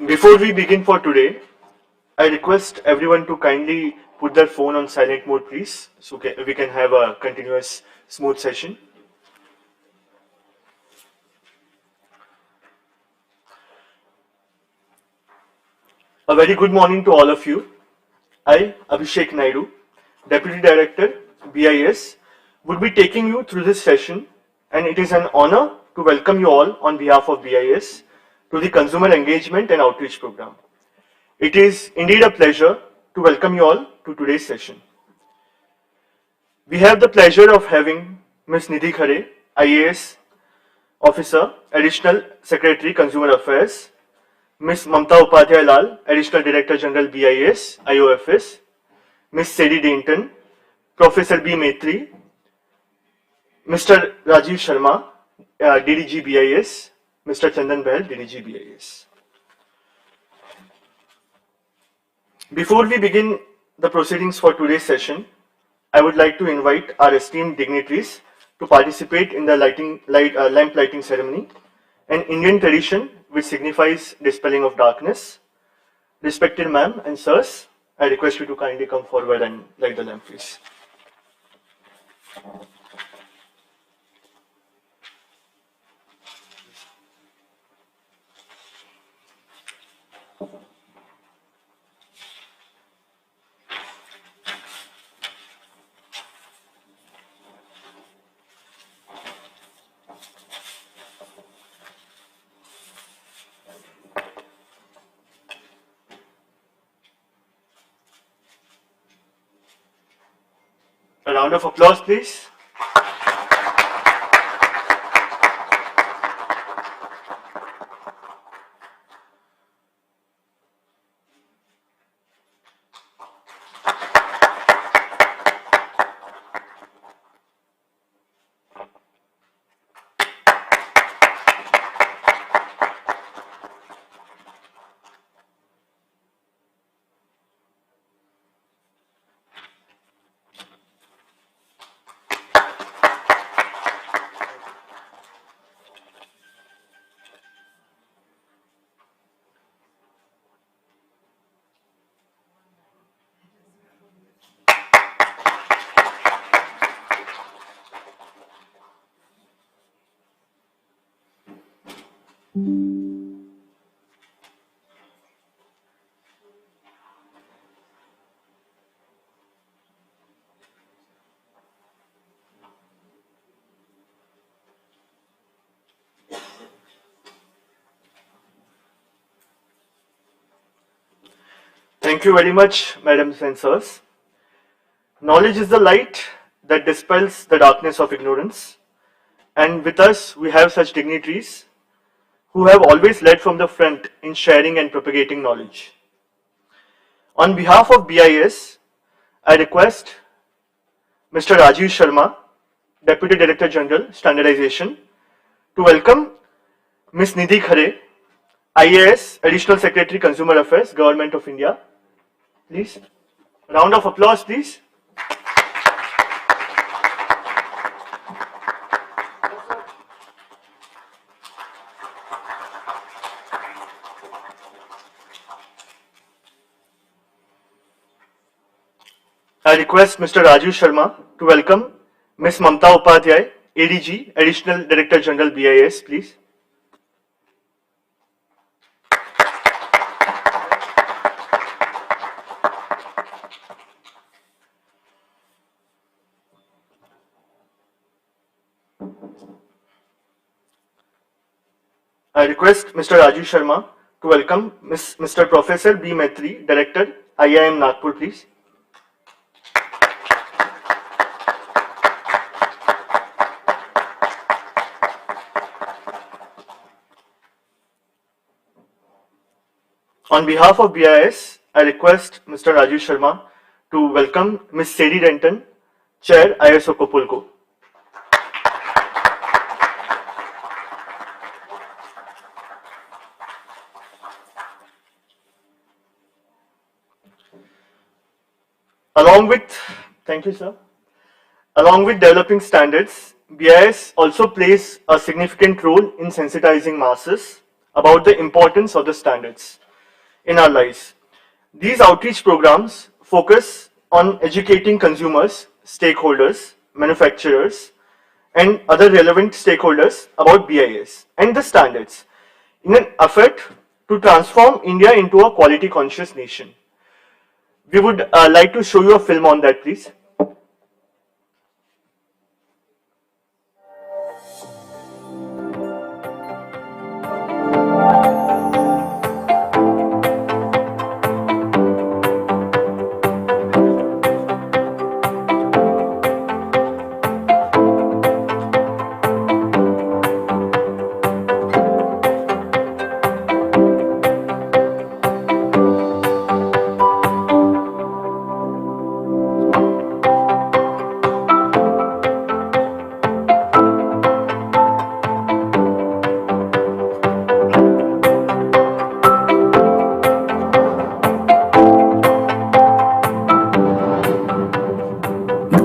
Before we begin for today, I request everyone to kindly put their phone on silent mode, please, so we can have a continuous, smooth session. A very good morning to all of you. I, Abhishek Naidu, Deputy Director, BIS, would be taking you through this session, and it is an honor to welcome you all on behalf of BIS to the Consumer Engagement and Outreach Program. It is indeed a pleasure to welcome you all to today's session. We have the pleasure of having Ms. Nidhi Khare, IAS Officer, Additional Secretary, Consumer Affairs, Ms. Mamta Upadhyay Lal, Additional Director General, BIS, IOFS, Ms. Sadie Dainton, Professor B. Maitri, Mr. Rajiv Sharma, DDG BIS, Mr. Chandan Bahl, DDG BIS. Before we begin the proceedings for today's session, I would like to invite our esteemed dignitaries to participate in the lamp lighting ceremony, an Indian tradition which signifies dispelling of darkness. Respected ma'am and sirs, I request you to kindly come forward and light the lamp, please. A round of applause, please. Thank you very much, madams and sirs. Knowledge is the light that dispels the darkness of ignorance. And with us, we have such dignitaries who have always led from the front in sharing and propagating knowledge. On behalf of BIS, I request Mr. Rajiv Sharma, Deputy Director General, Standardization, to welcome Ms. Nidhi Khare, IAS, Additional Secretary, Consumer Affairs, Government of India. Please, round of applause, please. I request Mr. Rajiv Sharma to welcome Ms. Mamta Upadhyay, ADG, Additional Director General, BIS, please. I request Mr. Rajiv Sharma to welcome Mr. Professor B. Maitri, Director, IIM Nagpur, please. On behalf of BIS, I request Mr. Rajiv Sharma to welcome Ms. Sadie Dainton, Chair, ISO COPOLCO. Thank you, sir. Along with developing standards, BIS also plays a significant role in sensitizing masses about the importance of the standards. in our lives. These outreach programs focus on educating consumers, stakeholders, manufacturers, and other relevant stakeholders about BIS and the standards in an effort to transform India into a quality conscious nation. We would like to show you a film on that, please.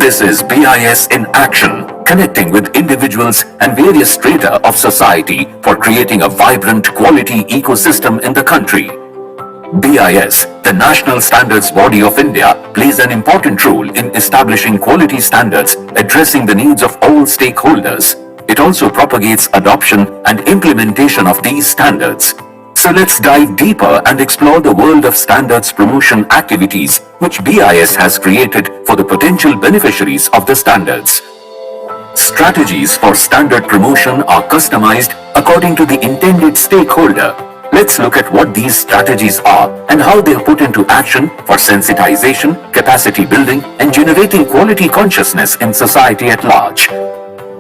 This is BIS in action, connecting with individuals and various strata of society for creating a vibrant quality ecosystem in the country. BIS, the National Standards Body of India, plays an important role in establishing quality standards addressing the needs of all stakeholders. It also propagates adoption and implementation of these standards. So let's dive deeper and explore the world of standards promotion activities which BIS has created for the potential beneficiaries of the standards. Strategies for standard promotion are customized according to the intended stakeholder. Let's look at what these strategies are and how they are put into action for sensitization, capacity building, and generating quality consciousness in society at large.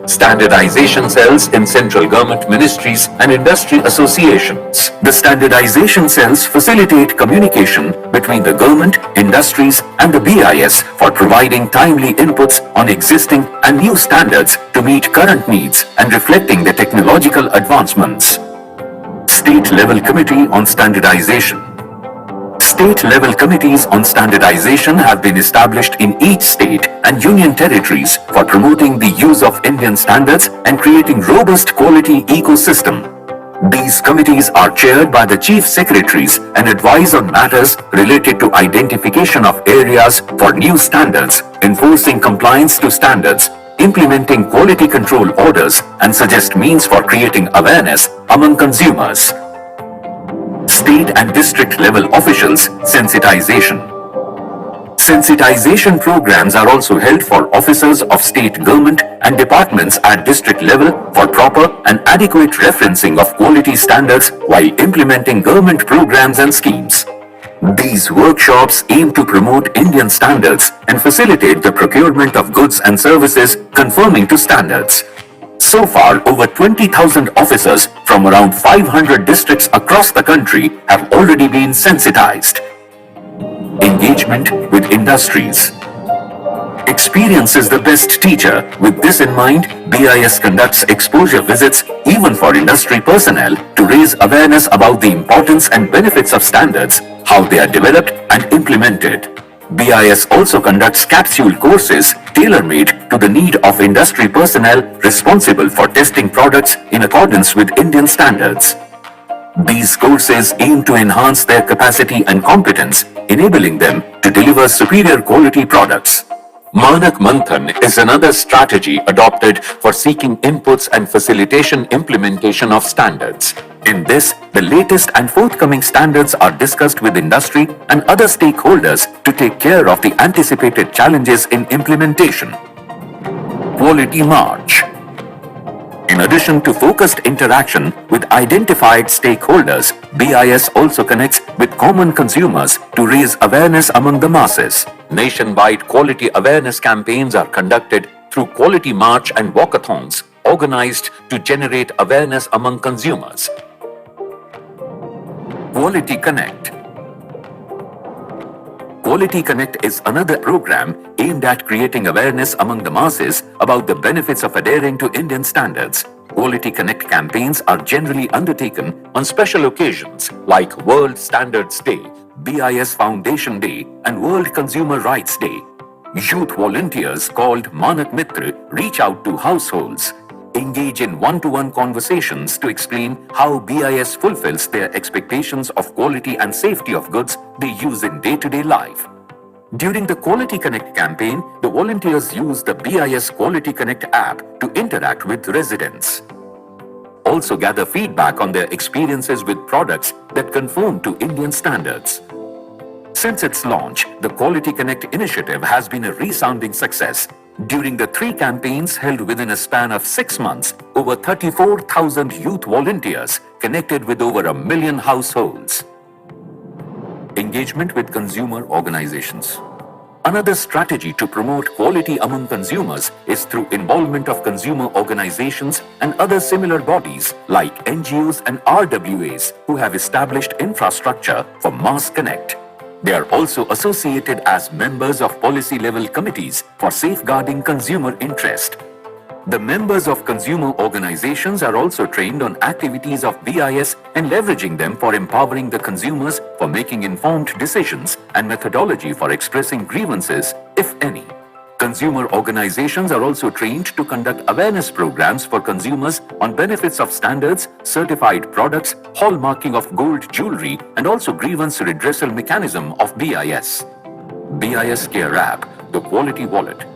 Standardization cells in central government ministries and industry associations. The standardization cells facilitate communication between the government, industries, and the BIS for providing timely inputs on existing and new standards to meet current needs and reflecting the technological advancements. State-level Committee on Standardization. State-level committees on standardization have been established in each state and union territories for promoting the use of Indian standards and creating robust quality ecosystem. These committees are chaired by the chief secretaries and advise on matters related to identification of areas for new standards, enforcing compliance to standards, implementing quality control orders, and suggest means for creating awareness among consumers. State and district level officials sensitization. Sensitization programs are also held for officers of state government and departments at district level for proper and adequate referencing of quality standards while implementing government programs and schemes. These workshops aim to promote Indian standards and facilitate the procurement of goods and services conforming to standards. So far, over 20,000 officers from around 500 districts across the country have already been sensitized. Engagement with industries. Experience is the best teacher. With this in mind, BIS conducts exposure visits even for industry personnel to raise awareness about the importance and benefits of standards, how they are developed and implemented. BIS also conducts capsule courses tailor-made to the need of industry personnel responsible for testing products in accordance with Indian standards. These courses aim to enhance their capacity and competence, enabling them to deliver superior quality products. Manak Manthan is another strategy adopted for seeking inputs and facilitation implementation of standards. In this, the latest and forthcoming standards are discussed with industry and other stakeholders to take care of the anticipated challenges in implementation. Quality March. In addition to focused interaction with identified stakeholders, BIS also connects with common consumers to raise awareness among the masses. Nationwide quality awareness campaigns are conducted through Quality March and walkathons organized to generate awareness among consumers. Quality Connect. Quality Connect is another program aimed at creating awareness among the masses about the benefits of adhering to Indian standards. Quality Connect campaigns are generally undertaken on special occasions like World Standards Day, BIS Foundation Day, and World Consumer Rights Day. Youth volunteers called Manak Mitra reach out to households. engage in one-to-one conversations to explain how BIS fulfills their expectations of quality and safety of goods they use in day-to-day life. During the Quality Connect campaign, the volunteers use the BIS Quality Connect app to interact with residents. Also gather feedback on their experiences with products that conform to Indian standards. Since its launch, the Quality Connect initiative has been a resounding success. During the 3 campaigns held within a span of 6 months, over 34,000 youth volunteers connected with over 1 million households. Engagement with consumer organizations. Another strategy to promote quality among consumers is through involvement of consumer organizations and other similar bodies like NGOs and RWAs who have established infrastructure for mass connect. They are also associated as members of policy-level committees for safeguarding consumer interest. The members of consumer organizations are also trained on activities of BIS and leveraging them for empowering the consumers for making informed decisions and methodology for expressing grievances, if any. Consumer organizations are also trained to conduct awareness programs for consumers on benefits of standards, certified products, hallmarking of gold jewelry, and also grievance redressal mechanism of BIS. BIS Care App, the Quality Wallet.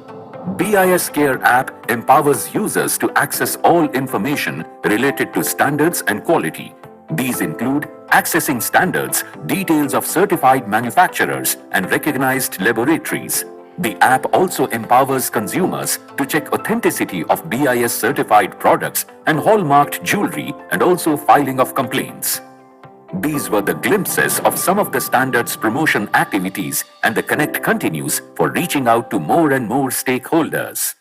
BIS Care app empowers users to access all information related to standards and quality. These include accessing standards, details of certified manufacturers, and recognized laboratories. The app also empowers consumers to check authenticity of BIS certified products and hallmarked jewelry, and also filing of complaints. These were the glimpses of some of the standards promotion activities, and the Connect continues for reaching out to more and more stakeholders.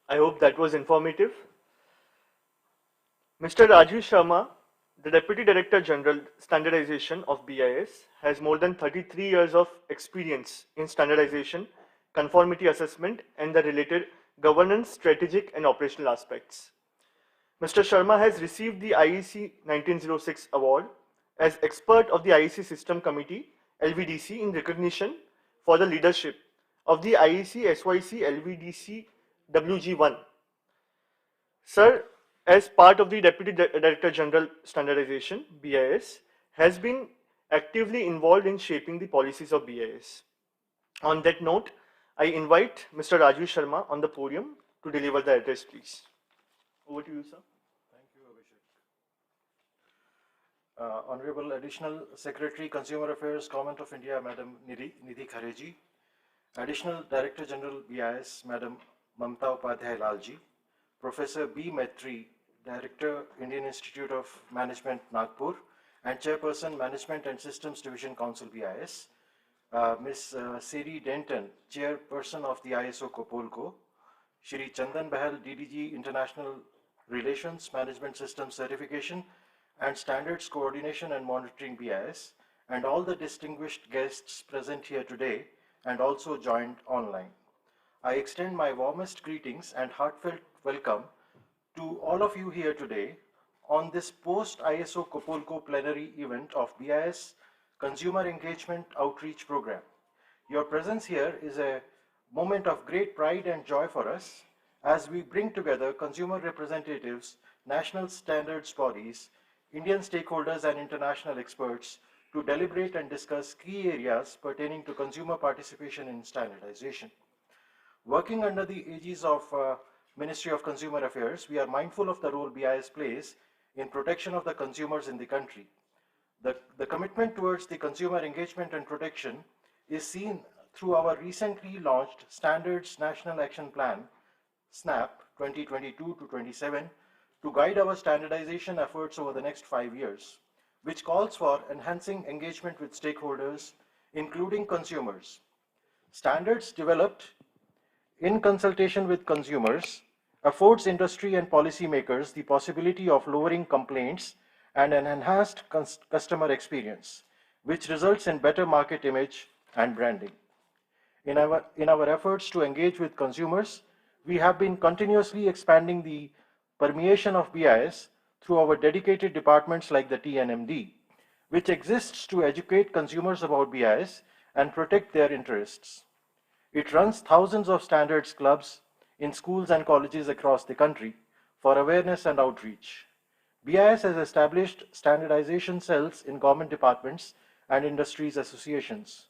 I hope that was informative. Mr. Rajiv Sharma, the Deputy Director General Standardization of BIS, has more than 33 years of experience in standardization, conformity assessment, and the related governance, strategic, and operational aspects. Mr. Sharma has received the IEC 1906 award as expert of the IEC System Committee LVDC in recognition for the leadership of the IEC SYC LVDC WG1. Sir, as part of the Deputy Director General Standardization, BIS has been actively involved in shaping the policies of BIS. On that note, I invite Mr. Rajiv Sharma on the podium to deliver the address, please. Over to you, sir. Thank you, Abhishek. Honorable Additional Secretary, Consumer Affairs, Government of India, Madam Nidhi Khareji, Additional Director General, BIS, Madam Mamta Upadhyay Lalji, Professor B. Maitri, Director, Indian Institute of Management, Nagpur, and Chairperson, Management and Systems Division, Council, BIS, Ms. Siri Denton, Chairperson of the ISO COPOLCO, Shri Chandan Bahal, DDG International Relations, Management Systems Certification, and Standards Coordination and Monitoring, BIS, and all the distinguished guests present here today and also joined online. I extend my warmest greetings and heartfelt welcome to all of you here today on this post ISO COPOLCO Plenary Event of BIS Consumer Engagement Outreach Program. Your presence here is a moment of great pride and joy for us as we bring together consumer representatives, national standards bodies, Indian stakeholders, and international experts to deliberate and discuss key areas pertaining to consumer participation in standardization. Working under the aegis of Ministry of Consumer Affairs, we are mindful of the role BIS plays in protection of the consumers in the country. The commitment towards the consumer engagement and protection is seen through our recently launched Standards National Action Plan, SNAP 2022 to 27, to guide our standardization efforts over the next 5 years, which calls for enhancing engagement with stakeholders, including consumers. Standards developed in consultation with consumers affords industry and policymakers the possibility of lowering complaints and an enhanced customer experience, which results in better market image and branding. In our efforts to engage with consumers, we have been continuously expanding the permeation of BIS through our dedicated departments like the TNMD, which exists to educate consumers about BIS and protect their interests. It runs thousands of standards clubs in schools and colleges across the country for awareness and outreach. BIS has established standardization cells in government departments and industries associations.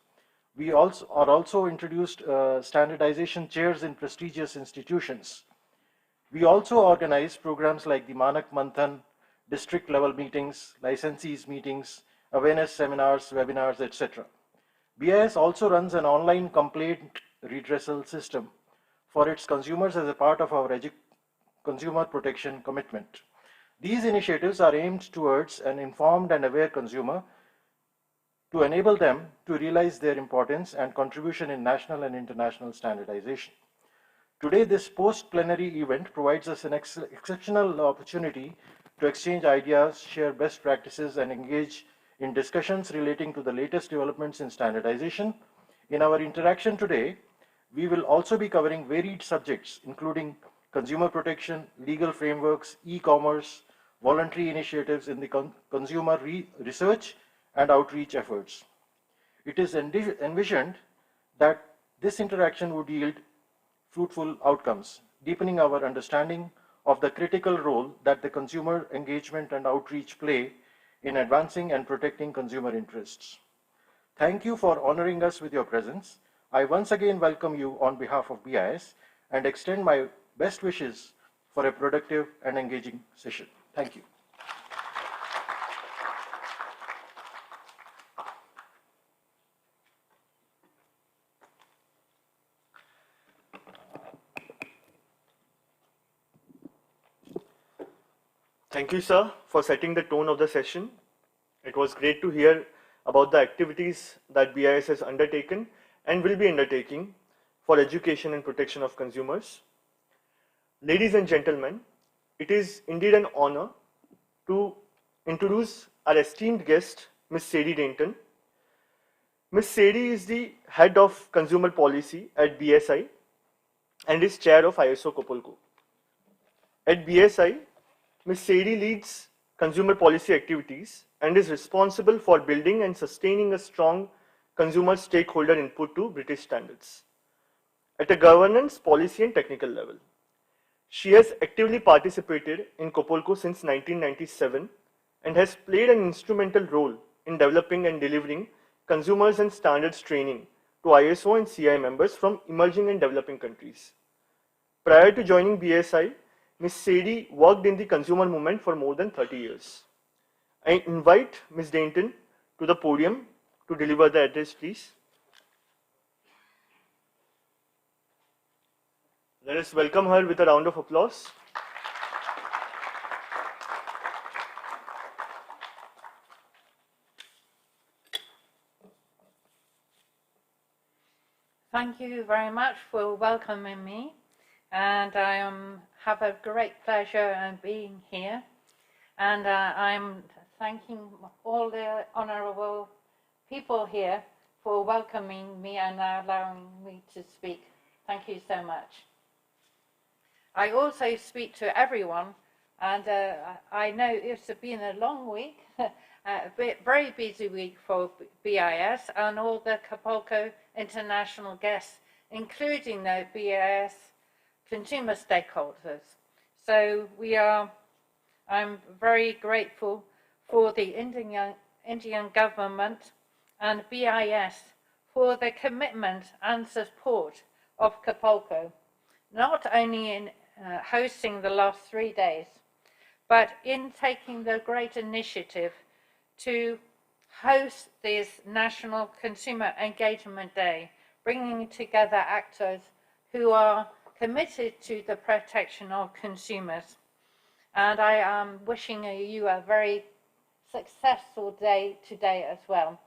We also introduced standardization chairs in prestigious institutions. We also organize programs like the Manak Manthan, district level meetings, licensees meetings, awareness seminars, webinars, etc. BIS also runs an online complaint redressal system for its consumers as a part of our consumer protection commitment. These initiatives are aimed towards an informed and aware consumer to enable them to realize their importance and contribution in national and international standardization. Today, this Post Plenary Event provides us an exceptional opportunity to exchange ideas, share best practices, and engage in discussions relating to the latest developments in standardization. In our interaction today, we will also be covering varied subjects, including consumer protection, legal frameworks, e-commerce, voluntary initiatives in the consumer research and outreach efforts. It is envisioned that this interaction would yield fruitful outcomes, deepening our understanding of the critical role that the consumer engagement and outreach play in advancing and protecting consumer interests. Thank you for honoring us with your presence. I once again welcome you on behalf of BIS and extend my best wishes for a productive and engaging session. Thank you. Thank you, sir, for setting the tone of the session. It was great to hear about the activities that BIS has undertaken and will be undertaking for education and protection of consumers. Ladies and gentlemen, it is indeed an honor to introduce our esteemed guest, Ms. Sadie Dainton. Ms. Sadie is the head of consumer policy at BSI and is chair of ISO COPOLCO. At BSI, Ms. Sadie leads consumer policy activities and is responsible for building and sustaining a strong consumer stakeholder input to British standards at a governance, policy and technical level. She has actively participated in COPOLCO since 1997 and has played an instrumental role in developing and delivering consumers and standards training to ISO and CI members from emerging and developing countries. Prior to joining BSI, Ms. Sadie worked in the consumer movement for more than 30 years. I invite Ms. Dainton to the podium to deliver the address, please. Let us welcome her with a round of applause. Thank you very much for welcoming me, and I have a great pleasure in being here, and I'm thanking all the honourable people here for welcoming me and allowing me to speak. Thank you so much. I also speak to everyone, and I know it's been a long week, a very busy week for BIS and all the COPOLCO international guests, including the BIS consumer stakeholders. So I'm very grateful for the Indian government and BIS for the commitment and support of COPOLCO, not only in hosting the last 3 days, but in taking the great initiative to host this National Consumer Engagement Day, bringing together actors who are committed to the protection of consumers. And I am wishing you a very successful day today as well.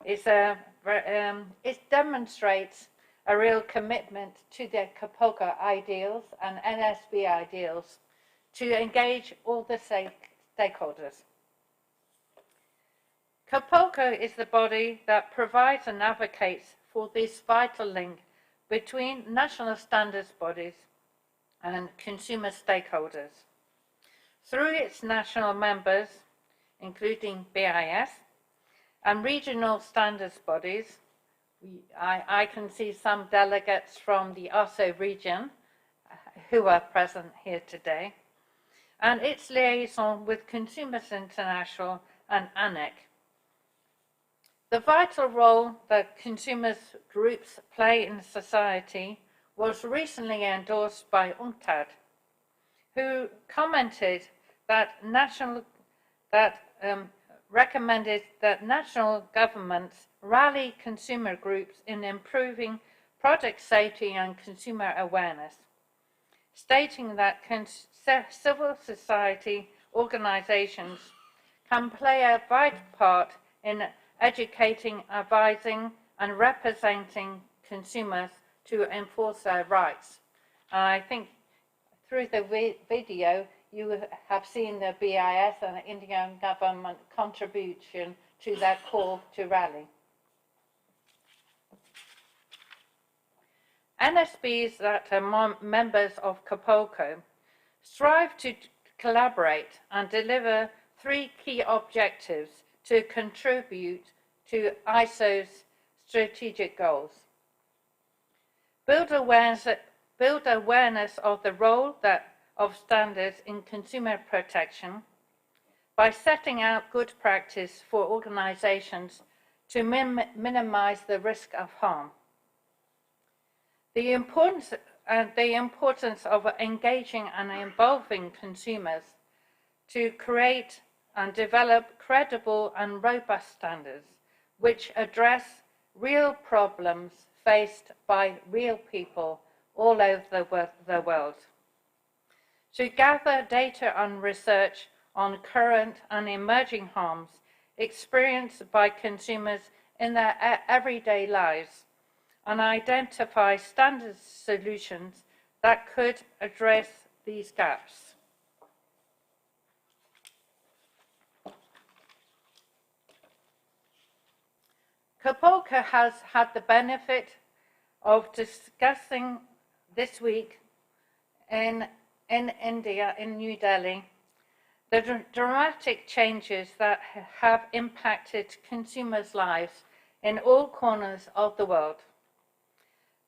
It demonstrates a real commitment to the COPOLCO ideals and NSB ideals to engage all the stakeholders. COPOLCO is the body that provides and advocates for this vital link between national standards bodies and consumer stakeholders. Through its national members, including BIS, and regional standards bodies, I can see some delegates from the ISO region who are present here today, and its liaison with Consumers International and ANEC. The vital role that consumers groups play in society was recently endorsed by UNCTAD, who commented that recommended that national governments rally consumer groups in improving product safety and consumer awareness, stating that civil society organizations can play a vital part in educating, advising, and representing consumers to enforce their rights. And I think through the video, you have seen the BIS and the Indian government contribution to that call to rally. NSBs that are members of COPOLCO strive to collaborate and deliver 3 key objectives to contribute to ISO's strategic goals. Build awareness of the role of standards in consumer protection by setting out good practice for organizations to minimize the risk of harm. The importance of engaging and involving consumers to create and develop credible and robust standards which address real problems faced by real people all over the world. To gather data and research on current and emerging harms experienced by consumers in their everyday lives and identify standard solutions that could address these gaps. COPOLCO has had the benefit of discussing this week in India, in New Delhi, the dramatic changes that have impacted consumers' lives in all corners of the world.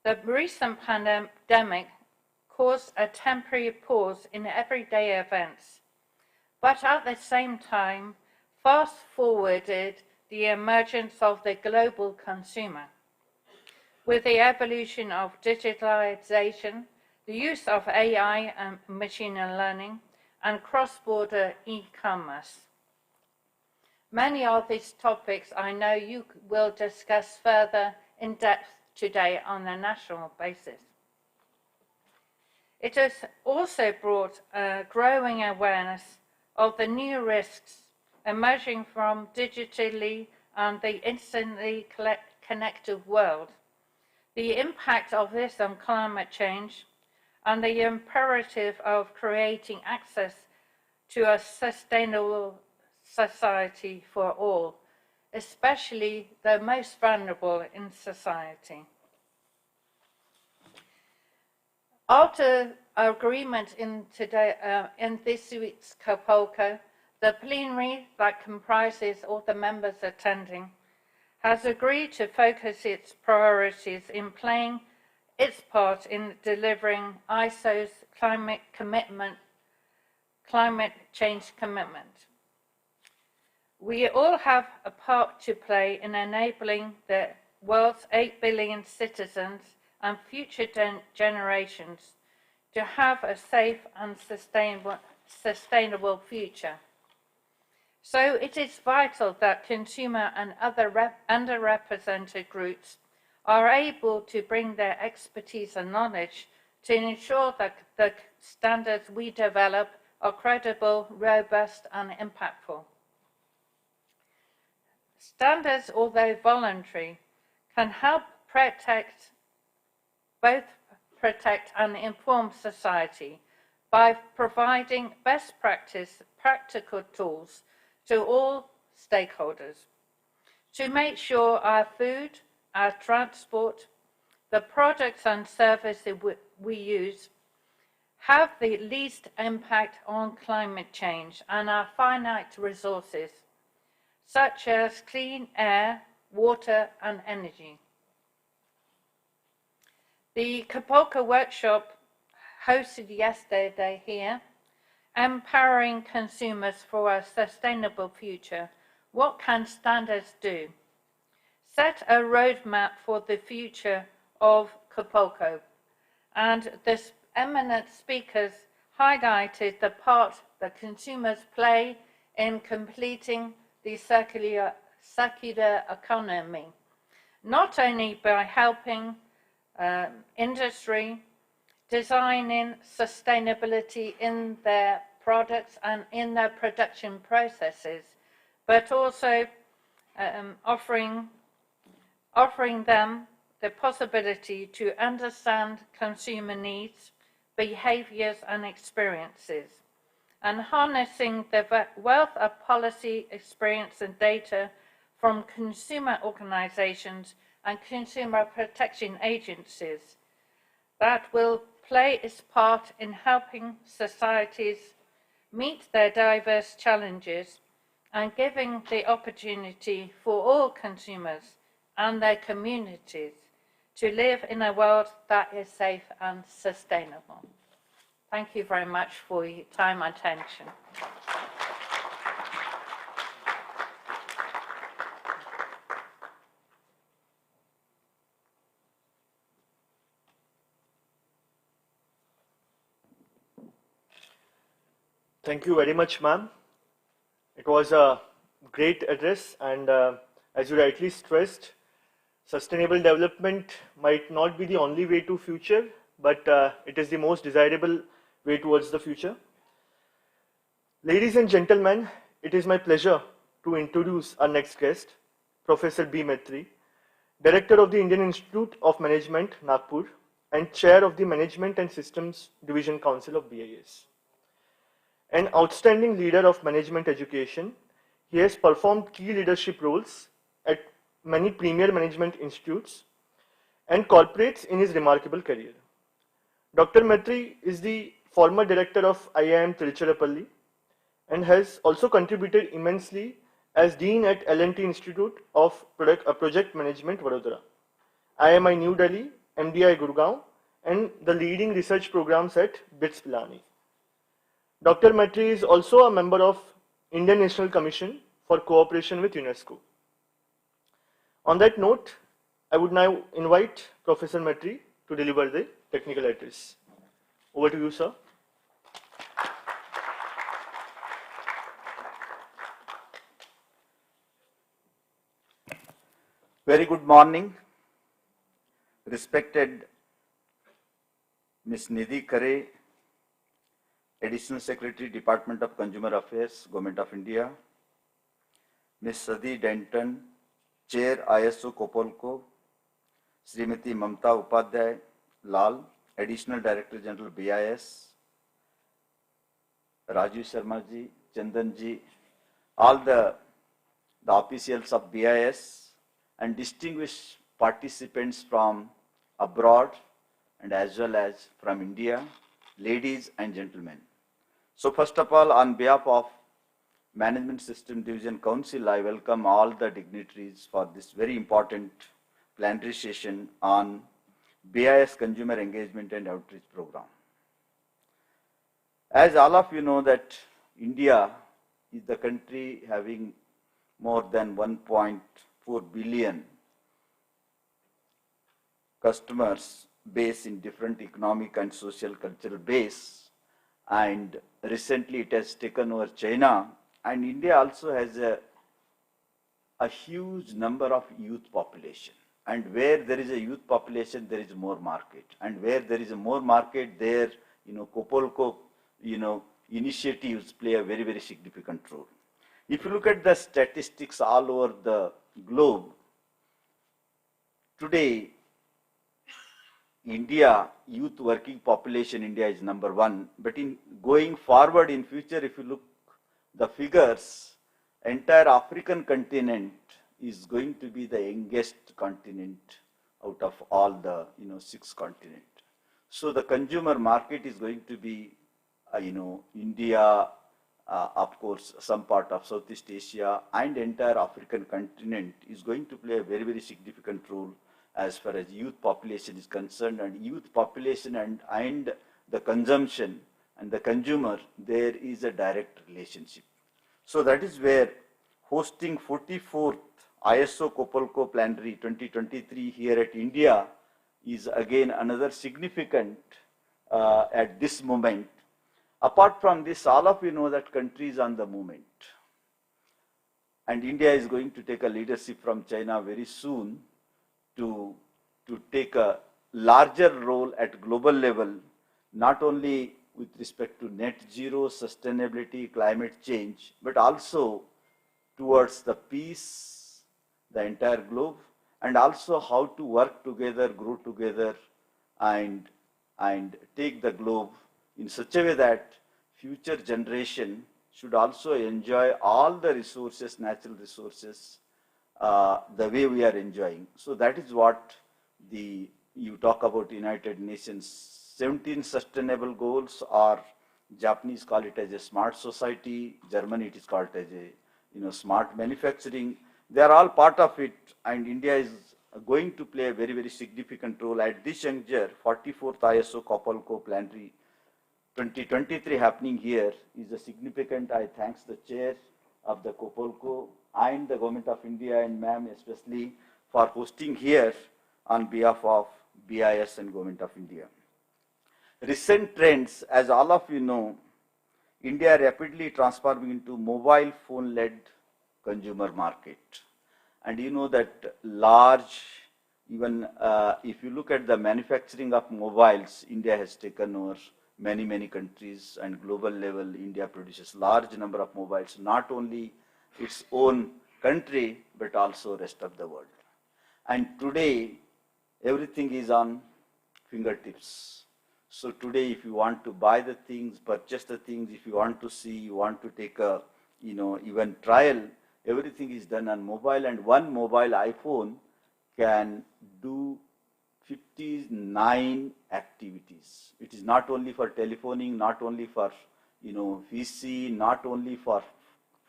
The recent pandemic caused a temporary pause in everyday events, but at the same time fast-forwarded the emergence of the global consumer. With the evolution of digitalization, the use of AI and machine learning, and cross-border e-commerce. Many of these topics I know you will discuss further in depth today on a national basis. It has also brought a growing awareness of the new risks emerging from digitally and the instantly connected world, the impact of this on climate change, and the imperative of creating access to a sustainable society for all, especially the most vulnerable in society. After agreement in this week's COPOLCO, the plenary that comprises all the members attending has agreed to focus its priorities in playing its part in delivering ISO's climate change commitment. We all have a part to play in enabling the world's 8 billion citizens and future generations to have a safe and sustainable future. So it is vital that consumer and other underrepresented groups are able to bring their expertise and knowledge to ensure that the standards we develop are credible, robust, and impactful. Standards, although voluntary, can help both protect and inform society by providing best practice, practical tools to all stakeholders to make sure our food, our transport, the products and services we use have the least impact on climate change and our finite resources, such as clean air, water, and energy. The COPOLCO workshop hosted yesterday here, empowering consumers for a sustainable future. What can standards do? Set a roadmap for the future of COPOLCO, and the eminent speakers highlighted the part that consumers play in completing the circular economy, not only by helping industry designing sustainability in their products and in their production processes, but also offering them the possibility to understand consumer needs, behaviors and experiences, and harnessing the wealth of policy, experience and data from consumer organizations and consumer protection agencies that will play its part in helping societies meet their diverse challenges and giving the opportunity for all consumers and their communities to live in a world that is safe and sustainable. Thank you very much for your time and attention. Thank you very much, ma'am. It was a great address, and as you rightly stressed, sustainable development might not be the only way to future, but it is the most desirable way towards the future. Ladies and gentlemen, it is my pleasure to introduce our next guest, Professor B. Maitri, Director of the Indian Institute of Management, Nagpur, and Chair of the Management and Systems Division Council of BIS. An outstanding leader of management education, he has performed key leadership roles at many premier management institutes and corporates in his remarkable career. Dr. Maitri is the former director of IIM Tiruchirappalli and has also contributed immensely as Dean at L&T Institute of Project Management, Vadodara, IMI New Delhi, MDI Gurgaon, and the leading research programs at BITS Pilani. Dr. Maitri is also a member of Indian National Commission for Cooperation with UNESCO. On that note, I would now invite Professor Maitri to deliver the technical address. Over to you, sir. Very good morning, respected Ms. Nidhi Khare, Additional Secretary, Department of Consumer Affairs, Government of India, Ms. Sadi Denton, Chair ISO COPOLCO, Srimati Mamta Upadhyay Lal, Additional Director General BIS, Rajiv Sharma ji, Chandan ji, all the officials of BIS and distinguished participants from abroad and as well as from India, ladies and gentlemen. So first of all, on behalf of Management System Division Council, I welcome all the dignitaries for this very important plenary session on BIS Consumer Engagement and Outreach Program. As all of you know that India is the country having more than 1.4 billion customers base in different economic and social cultural base, and recently it has taken over China, and India also has a huge number of youth population, and where there is a youth population there is more market, and where there is a more market there, COPOLCO initiatives play a very, very significant role. If you look at the statistics all over the globe, today India, youth working population, India is number one. But in going forward in future, if you look the figures, entire African continent is going to be the youngest continent out of all the 6 continents. So the consumer market is going to be India, of course some part of Southeast Asia and entire African continent is going to play a very, very significant role as far as youth population is concerned, and youth population and the consumption and the consumer, there is a direct relationship. So that is where hosting 44th ISO COPOLCO Plenary 2023 here at India is again another significant at this moment. Apart from this, all of you know that country is on the movement. And India is going to take a leadership from China very soon to take a larger role at global level, not only with respect to net zero, sustainability, climate change, but also towards the peace, the entire globe, and also how to work together, grow together, and take the globe in such a way that future generation should also enjoy all the resources, natural resources, the way we are enjoying. So that is what you talk about United Nations 17 sustainable goals, or Japanese call it as a smart society, Germany it is called as a smart manufacturing. They are all part of it, and India is going to play a very, very significant role at this juncture. 44th ISO COPOLCO Plenary 2023 happening here is a significant. I thanks the chair of the COPOLCO and the Government of India and ma'am especially for hosting here on behalf of BIS and Government of India. Recent trends, as all of you know, India rapidly transforming into mobile phone-led consumer market. And you know that large, even if you look at the manufacturing of mobiles, India has taken over many, many countries, and global level, India produces large number of mobiles, not only its own country, but also rest of the world. And today, everything is on fingertips. So today, if you want to buy the things, purchase the things, if you want to see, you want to take a, even trial, everything is done on mobile, and one mobile iPhone can do 59 activities. It is not only for telephoning, not only for, VC, not only for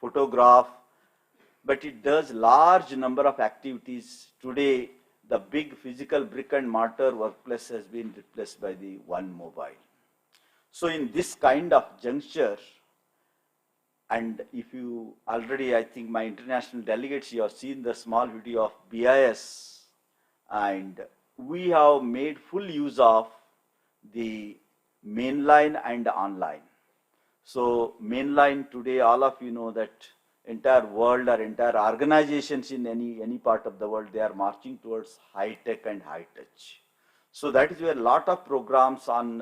photograph, but it does large number of activities. Today, the big physical brick and mortar workplace has been replaced by the one mobile. So in this kind of juncture, and if you already, I think my international delegates, you have seen the small video of BIS, and we have made full use of the mainline and online. So mainline today, all of you know that entire world or entire organizations in any part of the world, they are marching towards high tech and high touch. So that is where a lot of programs on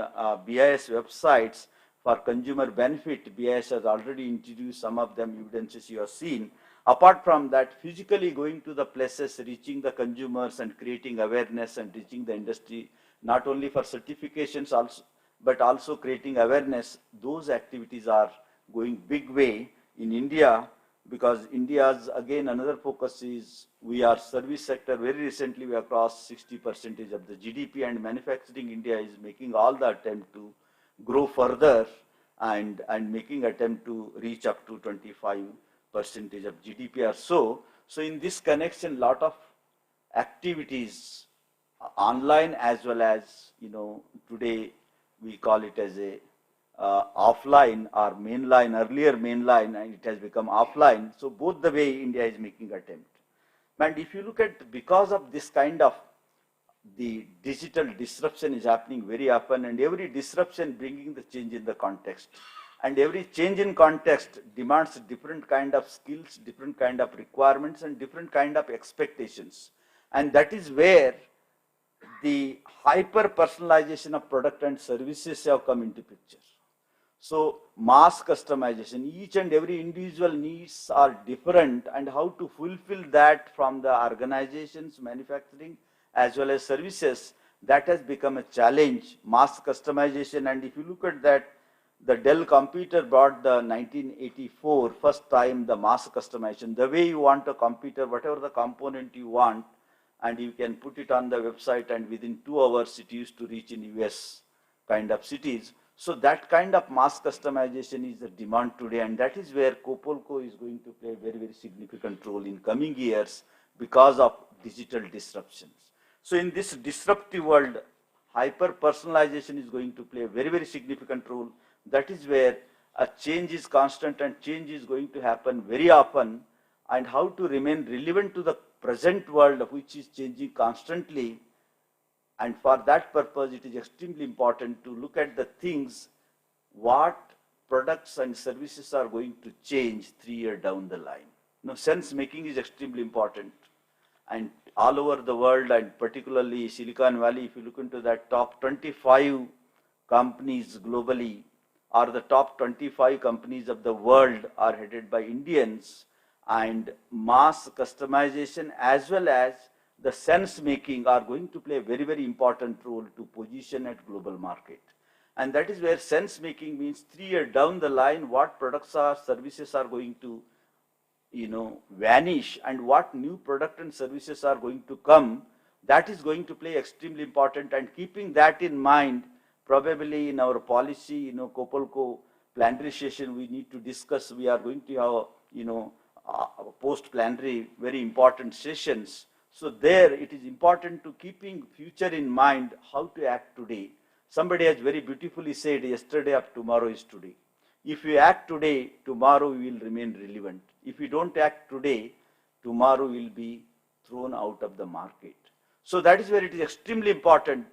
BIS websites for consumer benefit. BIS has already introduced some of them, evidences you have seen. Apart from that, physically going to the places, reaching the consumers and creating awareness and reaching the industry, not only for certifications also, but also creating awareness. Those activities are going big way in India, because India's, again, another focus is we are service sector. Very recently, we have crossed 60% of the GDP, and manufacturing India is making all the attempt to grow further and making attempt to reach up to 25% of GDP or so. So in this connection, lot of activities online as well as, today we call it as a offline or mainline, earlier mainline, and it has become offline. So both the way India is making attempt. And if you look at, because of this kind of the digital disruption is happening very often, and every disruption bringing the change in the context. And every change in context demands different kind of skills, different kind of requirements, and different kind of expectations. And that is where the hyper personalization of product and services have come into picture. So mass customization, each and every individual needs are different, and how to fulfill that from the organizations, manufacturing, as well as services, that has become a challenge, mass customization. And if you look at that, the Dell computer brought the 1984, first time the mass customization, the way you want a computer, whatever the component you want, and you can put it on the website, and within 2 hours it used to reach in US kind of cities. So that kind of mass customization is the demand today, and that is where COPOLCO is going to play a very, very significant role in coming years because of digital disruptions. So in this disruptive world, hyper-personalization is going to play a very, very significant role. That is where a change is constant and change is going to happen very often, and how to remain relevant to the present world which is changing constantly. And for that purpose, it is extremely important to look at the things, what products and services are going to change 3 years down the line. Now, sense making is extremely important. And all over the world, and particularly Silicon Valley, if you look into that top 25 companies globally, or the top 25 companies of the world are headed by Indians, and mass customization as well as the sense making are going to play a very, very important role to position at global market. And that is where sense making means 3 years down the line, what products or services are going to vanish and what new product and services are going to come. That is going to play extremely important, and keeping that in mind, probably in our policy, COPOLCO plenary session, we need to discuss, we are going to have, post plenary, very important sessions. So there it is important to keeping future in mind, how to act today. Somebody has very beautifully said, yesterday of tomorrow is today. If we act today, tomorrow we will remain relevant. If we don't act today, tomorrow will be thrown out of the market. So that is where it is extremely important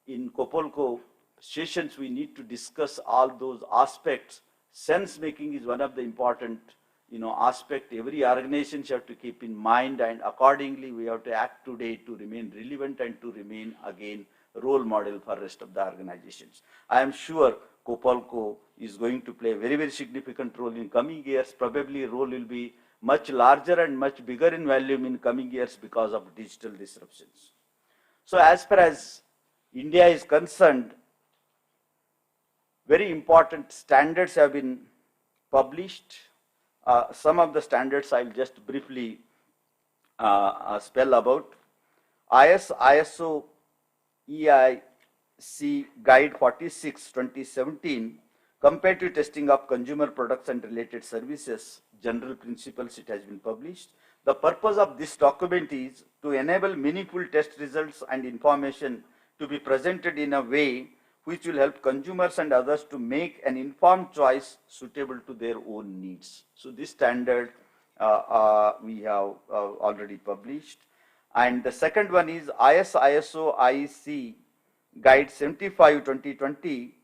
in COPOLCO sessions, we need to discuss all those aspects. Sense making is one of the important aspect every organization have to keep in mind, and accordingly we have to act today to remain relevant and to remain again role model for rest of the organizations. I am sure COPOLCO is going to play a very, very significant role in coming years. Probably role will be much larger and much bigger in volume in coming years because of digital disruptions. So as far as India is concerned, very important standards have been published. Some of the standards I will just briefly spell about. ISO EIC Guide 46 2017, Comparative Testing of Consumer Products and Related Services, General Principles, it has been published. The purpose of this document is to enable meaningful test results and information to be presented in a way which will help consumers and others to make an informed choice suitable to their own needs. So this standard we have already published. And the second one is ISO IEC Guide 75 2020.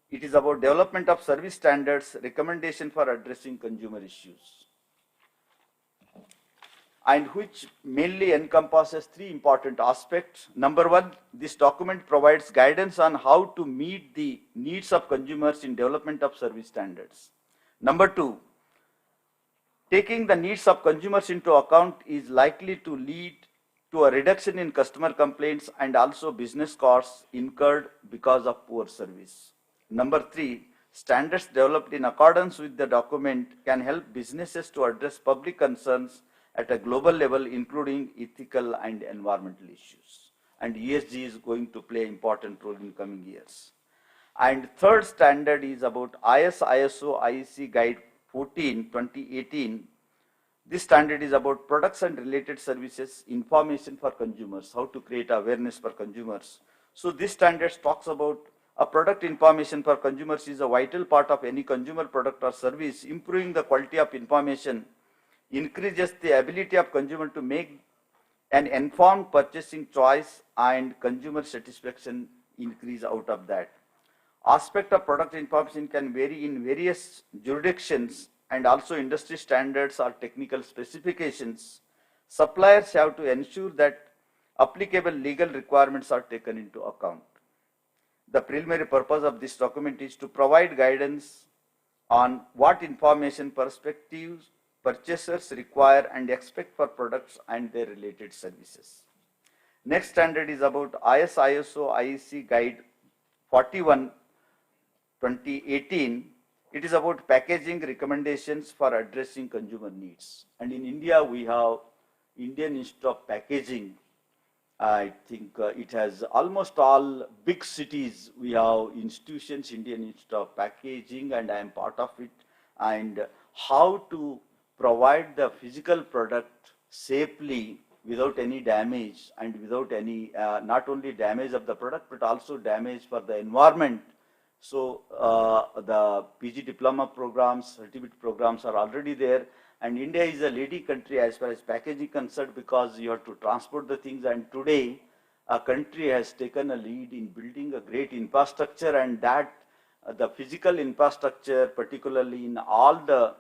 It is about development of service standards, recommendation for addressing consumer issues, and which mainly encompasses three important aspects. Number one, this document provides guidance on how to meet the needs of consumers in development of service standards. Number two, taking the needs of consumers into account is likely to lead to a reduction in customer complaints and also business costs incurred because of poor service. Number three, standards developed in accordance with the document can help businesses to address public concerns at a global level, including ethical and environmental issues. And ESG is going to play an important role in coming years. And third standard is about ISO IEC Guide 14 2018. This standard is about products and related services, information for consumers, how to create awareness for consumers. So this standard talks about a product information for consumers is a vital part of any consumer product or service. Improving the quality of information increases the ability of consumer to make an informed purchasing choice, and consumer satisfaction increase out of that. Aspect of product information can vary in various jurisdictions, and also industry standards or technical specifications. Suppliers have to ensure that applicable legal requirements are taken into account. The preliminary purpose of this document is to provide guidance on what information perspectives purchasers require and expect for products and their related services. Next standard is about ISO IEC Guide 41 2018. It is about packaging recommendations for addressing consumer needs. And in India, we have Indian Institute of Packaging. I think it has almost all big cities. We have institutions, Indian Institute of Packaging, and I am part of it. And how to provide the physical product safely without any damage and without any, not only damage of the product, but also damage for the environment. So the PG diploma programs, certificate programs are already there, and India is a leading country as far as packaging concerned, because you have to transport the things, and today a country has taken a lead in building a great infrastructure, and that the physical infrastructure, particularly in all the,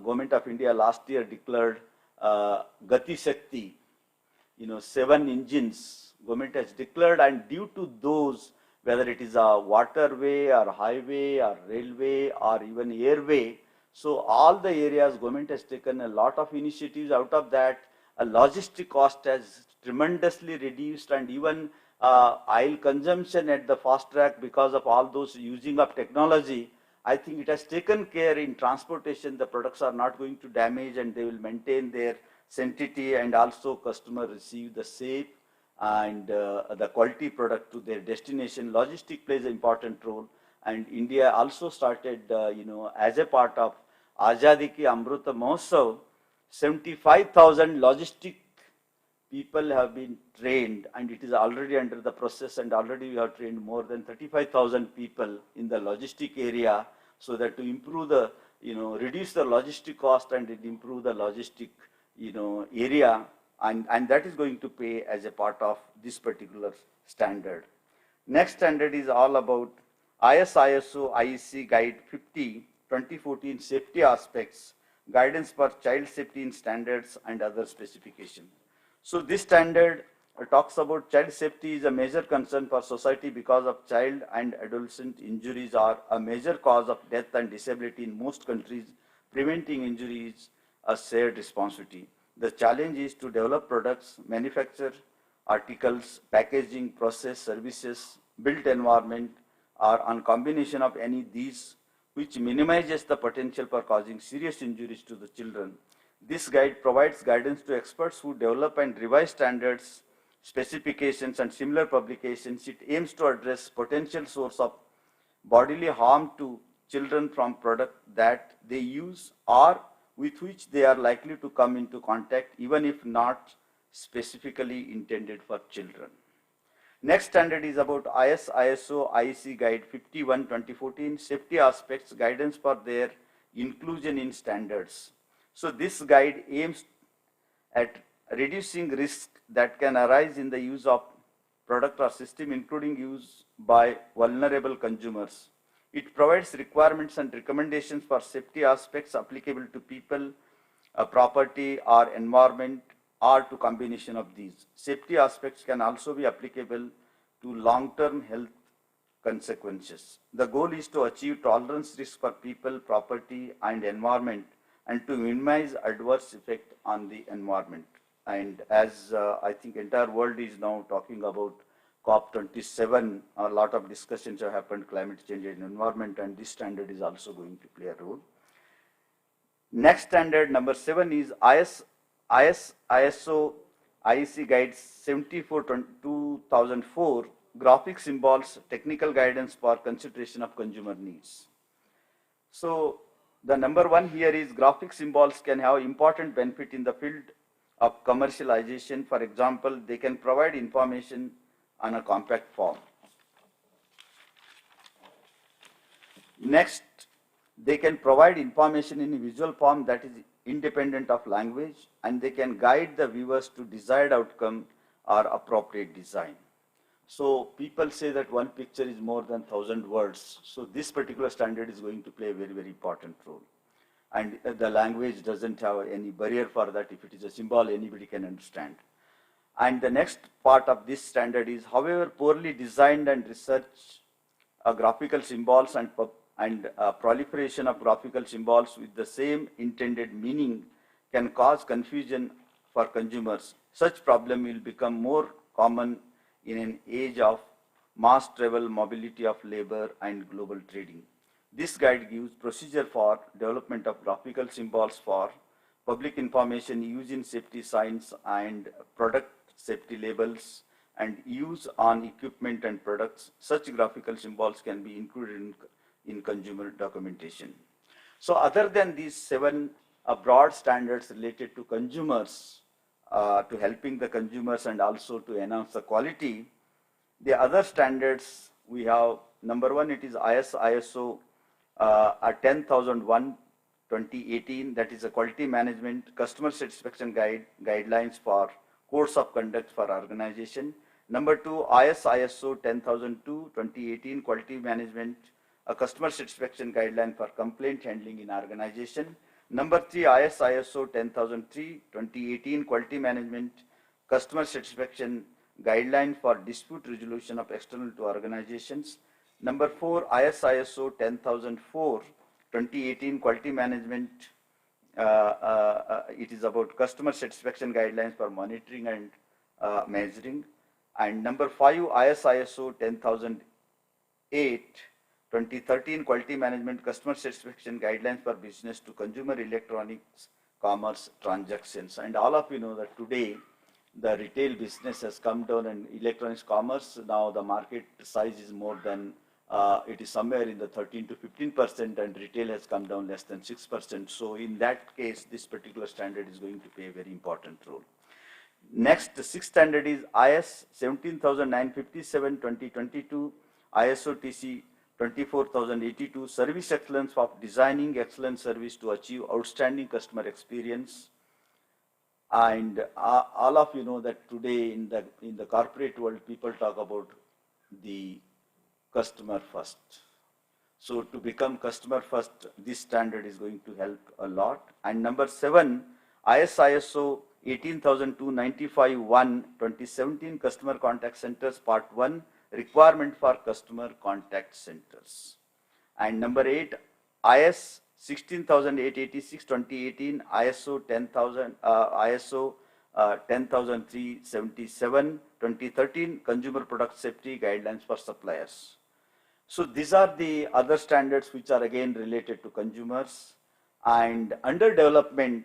Government of India last year declared Gati Shakti, 7 engines government has declared, and due to those, whether it is a waterway or highway or railway or even airway, so all the areas government has taken a lot of initiatives. Out of that, a logistic cost has tremendously reduced, and even oil consumption at the fast track because of all those using of technology. I think it has taken care in transportation. The products are not going to damage, and they will maintain their sanctity, and also customer receive the safe and the quality product to their destination. Logistic plays an important role, and India also started, as a part of Azadi Ki Amruta Mahotsav, 75,000 logistic people have been trained, and it is already under the process, and already we have trained more than 35,000 people in the logistic area, so that to improve the, reduce the logistic cost and improve the logistic, area, and that is going to pay as a part of this particular standard. Next standard is all about ISO IEC Guide 50 2014 safety aspects, guidance for child safety in standards and other specifications. So this standard talks about child safety is a major concern for society because of child and adolescent injuries are a major cause of death and disability in most countries. Preventing injuries a shared responsibility. The challenge is to develop products, manufacture articles, packaging, process, services, built environment, or on combination of any of these, which minimizes the potential for causing serious injuries to the children. This guide provides guidance to experts who develop and revise standards, specifications, and similar publications. It aims to address potential source of bodily harm to children from products that they use or with which they are likely to come into contact, even if not specifically intended for children. Next standard is about ISO IEC Guide 51 2014 safety aspects, guidance for their inclusion in standards. So this guide aims at reducing risk that can arise in the use of product or system, including use by vulnerable consumers. It provides requirements and recommendations for safety aspects applicable to people, property, or environment, or to combination of these. Safety aspects can also be applicable to long-term health consequences. The goal is to achieve tolerance risk for people, property, and environment, and to minimize adverse effect on the environment. And as I think entire world is now talking about COP27, a lot of discussions have happened, climate change and environment, and this standard is also going to play a role. Next standard, number 7, is ISO IEC Guide 74/2004, graphic symbols, technical guidance for consideration of consumer needs. So the number 1 here is graphic symbols can have important benefit in the field of commercialization. For example, they can provide information on a compact form. Next, they can provide information in a visual form that is independent of language, and they can guide the viewers to desired outcome or appropriate design. So people say that one picture is more than 1,000 words. So this particular standard is going to play a very, very important role. And the language doesn't have any barrier for that. If it is a symbol, anybody can understand. And the next part of this standard is, however, poorly designed and research graphical symbols and proliferation of graphical symbols with the same intended meaning can cause confusion for consumers. Such problem will become more common in an age of mass travel, mobility of labor, and global trading. This guide gives procedure for development of graphical symbols for public information, use in safety signs and product safety labels, and use on equipment and products. Such graphical symbols can be included in consumer documentation. So other than these 7 broad standards related to consumers, to helping the consumers and also to enhance the quality. The other standards we have, number one, it is ISO 10001 2018, that is a quality management customer satisfaction guidelines for codes of conduct for organization. Number two, ISO 10002 2018 quality management a customer satisfaction guideline for complaint handling in organization. Number three, ISO 10003 2018 quality management customer satisfaction guideline for dispute resolution of external to organizations. Number four, ISO 10004 2018 quality management. It is about customer satisfaction guidelines for monitoring and measuring. And number five, ISO 10008 2013 quality management customer satisfaction guidelines for business to consumer electronics commerce transactions. And all of you know that today the retail business has come down and electronics commerce, now the market size is more than it is somewhere in the 13 to 15%, and retail has come down less than 6%. So in that case, this particular standard is going to play a very important role. Next, the sixth standard is IS 17957 2022 ISO TC 24082 service excellence of designing excellent service to achieve outstanding customer experience. And all of you know that today in the corporate world, people talk about the customer first. So to become customer first, this standard is going to help a lot. And number seven, ISO 18295-1 2017 customer contact centers part 1 requirement for customer contact centers. And number eight, IS 16886 2018 ISO 10377 2013 consumer product safety guidelines for suppliers. So these are the other standards which are again related to consumers. And under development,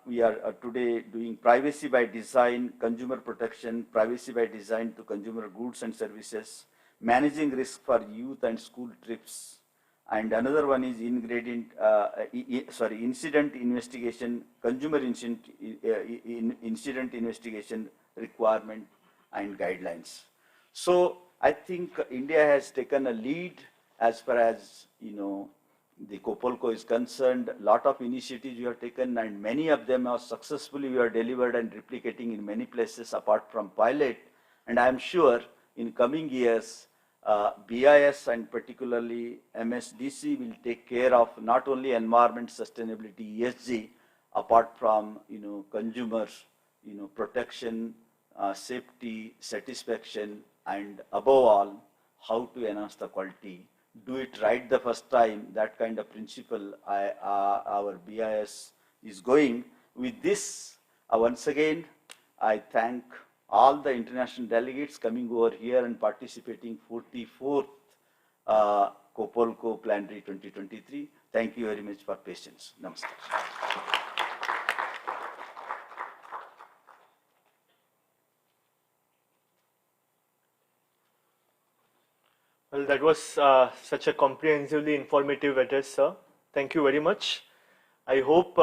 we are today doing privacy by design, consumer protection, privacy by design to consumer goods and services, managing risk for youth and school trips. And another one is incident investigation, consumer incident investigation requirement and guidelines. So I think India has taken a lead as far as the COPOLCO is concerned. A lot of initiatives we have taken, and many of them are successfully we are delivered and replicating in many places apart from pilot. And I am sure in coming years, BIS and particularly MSDC will take care of not only environment sustainability, ESG, apart from consumer protection, safety, satisfaction, and above all, how to enhance the quality. Do it right the first time. That kind of principle our BIS is going. With this, once again, I thank all the international delegates coming over here and participating 44th COPOLCO Plenary 2023. Thank you very much for patience. Namaste. Well, that was such a comprehensively informative address, sir. Thank you very much. I hope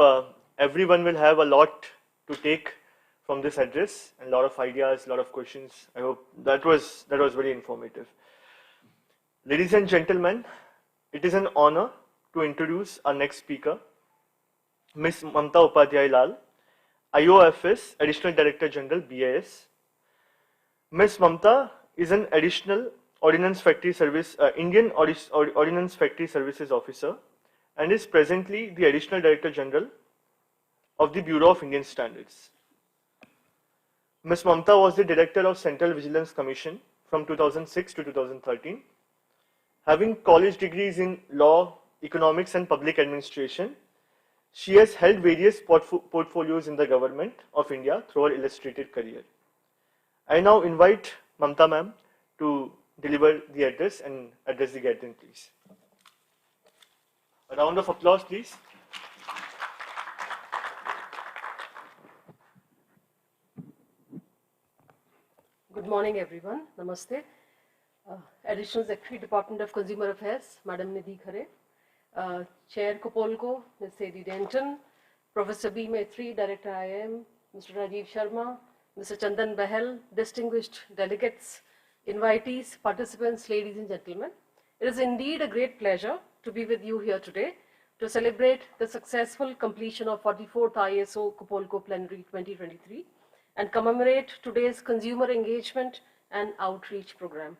everyone will have a lot to take from this address, and a lot of ideas, a lot of questions. I hope that was very informative. Ladies and gentlemen, it is an honor to introduce our next speaker, Ms. Mamta Upadhyay Lal, IOFS Additional Director General, BIS. Ms. Mamta is an additional Ordnance Factory Service, Indian Ordnance Factory Services Officer, and is presently the Additional Director General of the Bureau of Indian Standards. Ms. Mamta was the Director of Central Vigilance Commission from 2006 to 2013. Having college degrees in law, economics, and public administration, she has held various portfolios in the government of India through her illustrated career. I now invite Mamta ma'am to deliver the address and address the gathering, please. A round of applause, please. Good morning, everyone. Namaste. Additional Secretary, Department of Consumer Affairs, Madam Nidhi Khare. Chair COPOLCO, Ms. Sadie Denton. Professor B. Maitri, Director IIM. Mr. Rajiv Sharma, Mr. Chandan Bahel, distinguished delegates, invitees, participants, ladies and gentlemen. It is indeed a great pleasure to be with you here today to celebrate the successful completion of 44th ISO COPOLCO Plenary 2023 and commemorate today's consumer engagement and outreach program.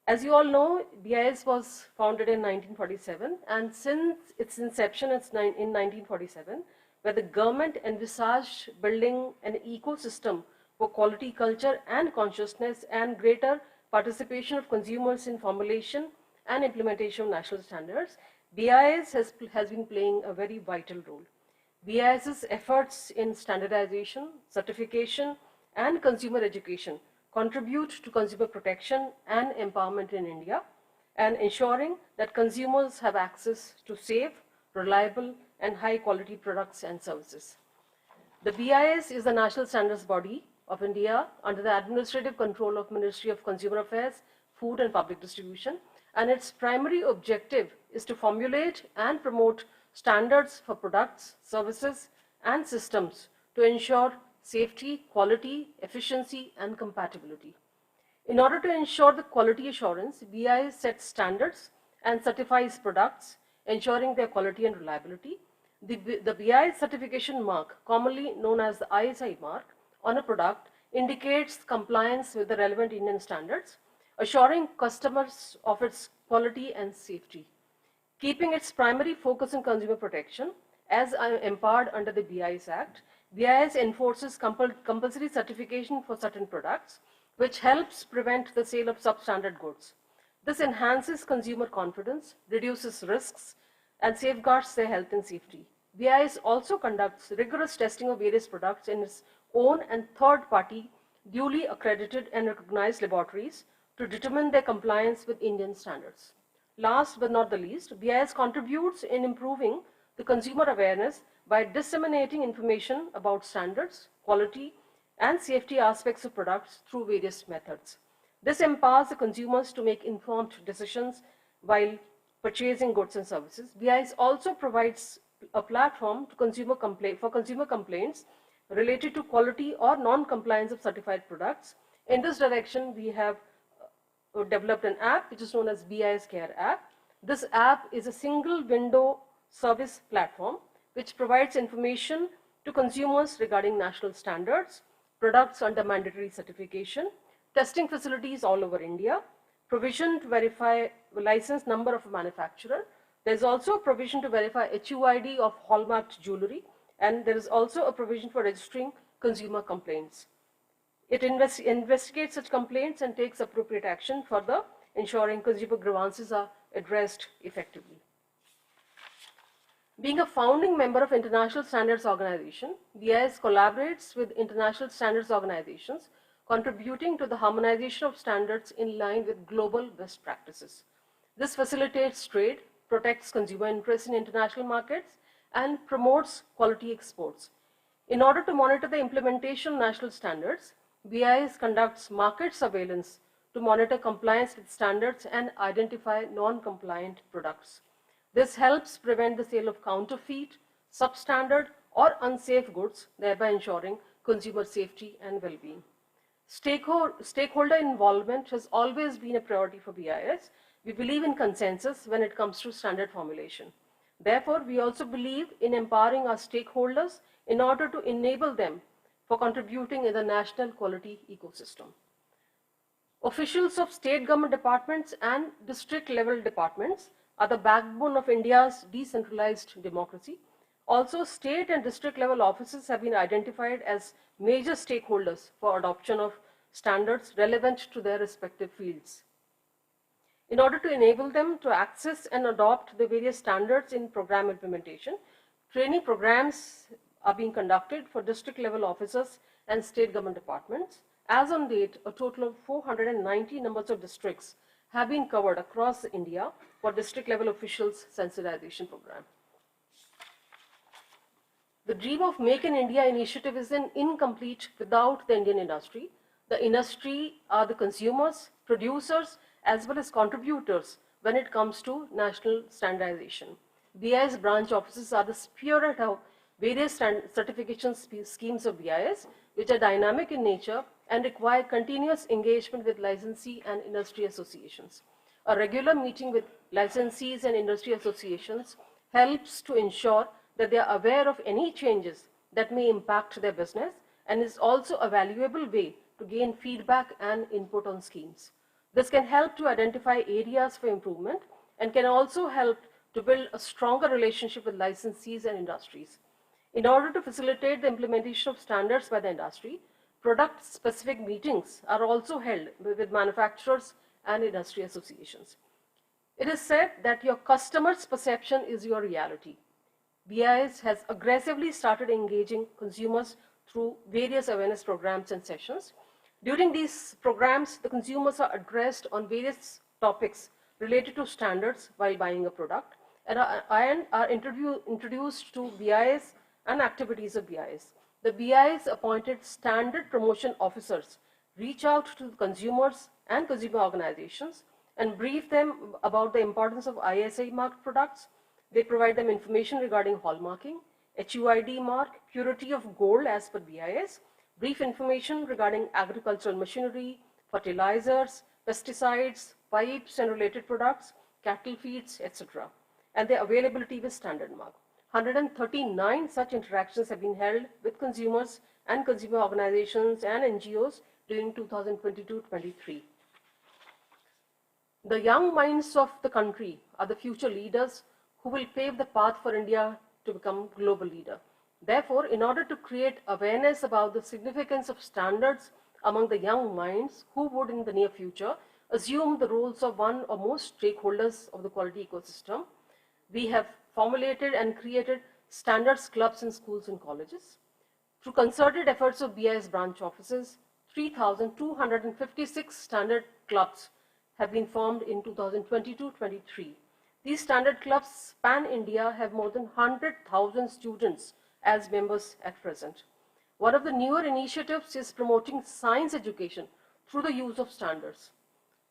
As you all know, BIS was founded in 1947, and since its inception in 1947, where the government envisaged building an ecosystem for quality culture and consciousness and greater participation of consumers in formulation and implementation of national standards, BIS has been playing a very vital role. BIS's efforts in standardization, certification, and consumer education contribute to consumer protection and empowerment in India, and ensuring that consumers have access to safe, reliable, and high-quality products and services. The BIS is the national standards body of India under the administrative control of Ministry of Consumer Affairs, Food and Public Distribution, and its primary objective is to formulate and promote standards for products, services, and systems to ensure safety, quality, efficiency, and compatibility. In order to ensure the quality assurance, BIS sets standards and certifies products, ensuring their quality and reliability. The BIS certification mark, commonly known as the ISI mark, on a product indicates compliance with the relevant Indian standards, assuring customers of its quality and safety. Keeping its primary focus on consumer protection, as empowered under the BIS Act, BIS enforces compulsory certification for certain products, which helps prevent the sale of substandard goods. This enhances consumer confidence, reduces risks, and safeguards their health and safety. BIS also conducts rigorous testing of various products in its own and third-party, duly accredited and recognized laboratories to determine their compliance with Indian standards. Last but not the least, BIS contributes in improving the consumer awareness by disseminating information about standards, quality, and safety aspects of products through various methods. This empowers the consumers to make informed decisions while purchasing goods and services. BIS also provides a platform to consumer complaints related to quality or non-compliance of certified products. In this direction, we have developed an app which is known as BIS Care app. This app is a single window service platform which provides information to consumers regarding national standards, products under mandatory certification, testing facilities all over India, provision to verify the license number of a manufacturer. There is also a provision to verify HUID of hallmarked jewelry, and there is also a provision for registering consumer complaints. It investigates such complaints and takes appropriate action further, ensuring consumer grievances are addressed effectively. Being a founding member of International Standards Organization, BIS collaborates with international standards organizations, contributing to the harmonization of standards in line with global best practices. This facilitates trade, protects consumer interests in international markets, and promotes quality exports. In order to monitor the implementation of national standards, BIS conducts market surveillance to monitor compliance with standards and identify non-compliant products. This helps prevent the sale of counterfeit, substandard, or unsafe goods, thereby ensuring consumer safety and well-being. Stakeholder involvement has always been a priority for BIS. We believe in consensus when it comes to standard formulation. Therefore, we also believe in empowering our stakeholders in order to enable them for contributing in the national quality ecosystem. Officials of state government departments and district level departments are the backbone of India's decentralized democracy. Also, state and district level offices have been identified as major stakeholders for adoption of standards relevant to their respective fields. In order to enable them to access and adopt the various standards in program implementation, training programs are being conducted for district level officers and state government departments. As on date, a total of 490 numbers of districts have been covered across India for district level officials sensitization program. The dream of Make in India initiative is incomplete without the Indian industry. The industry are the consumers, producers, as well as contributors when it comes to national standardization. BIS branch offices are the spirit of various certification schemes of BIS, which are dynamic in nature and require continuous engagement with licensee and industry associations. A regular meeting with licensees and industry associations helps to ensure that they are aware of any changes that may impact their business and is also a valuable way to gain feedback and input on schemes. This can help to identify areas for improvement and can also help to build a stronger relationship with licensees and industries. In order to facilitate the implementation of standards by the industry, product-specific meetings are also held with manufacturers and industry associations. It is said that your customer's perception is your reality. BIS has aggressively started engaging consumers through various awareness programs and sessions. During these programs, the consumers are addressed on various topics related to standards while buying a product and are introduced to BIS and activities of BIS. The BIS appointed standard promotion officers reach out to consumers and consumer organizations and brief them about the importance of ISA marked products. They provide them information regarding hallmarking, HUID mark, purity of gold as per BIS, brief information regarding agricultural machinery, fertilizers, pesticides, pipes and related products, cattle feeds, etc., and their availability with standard mark. 139 such interactions have been held with consumers and consumer organizations and NGOs during 2022-23. The young minds of the country are the future leaders who will pave the path for India to become a global leader. Therefore, in order to create awareness about the significance of standards among the young minds who would in the near future assume the roles of one or more stakeholders of the quality ecosystem, we have formulated and created standards clubs in schools and colleges. Through concerted efforts of BIS branch offices, 3,256 standard clubs have been formed in 2022-23. These standard clubs span India, have more than 100,000 students as members at present. One of the newer initiatives is promoting science education through the use of standards.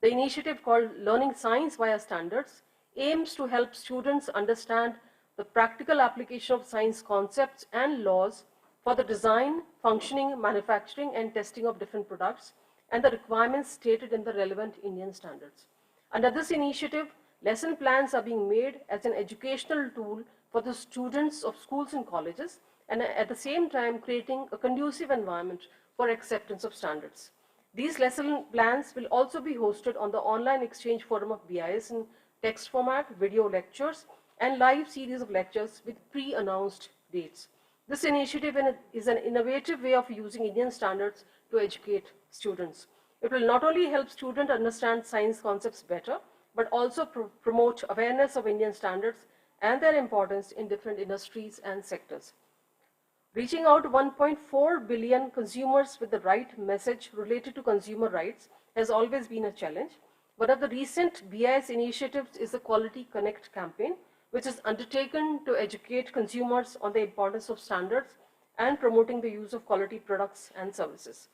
The initiative called Learning Science via Standards aims to help students understand the practical application of science concepts and laws for the design, functioning, manufacturing and testing of different products and the requirements stated in the relevant Indian standards. Under this initiative, lesson plans are being made as an educational tool for the students of schools and colleges and at the same time creating a conducive environment for acceptance of standards. These lesson plans will also be hosted on the online exchange forum of BIS in text format, video lectures, and live series of lectures with pre-announced dates. This initiative is an innovative way of using Indian standards to educate students. It will not only help students understand science concepts better, but also promote awareness of Indian standards and their importance in different industries and sectors. Reaching out to 1.4 billion consumers with the right message related to consumer rights has always been a challenge. One of the recent BIS initiatives is the Quality Connect campaign, which is undertaken to educate consumers on the importance of standards and promoting the use of quality products and services.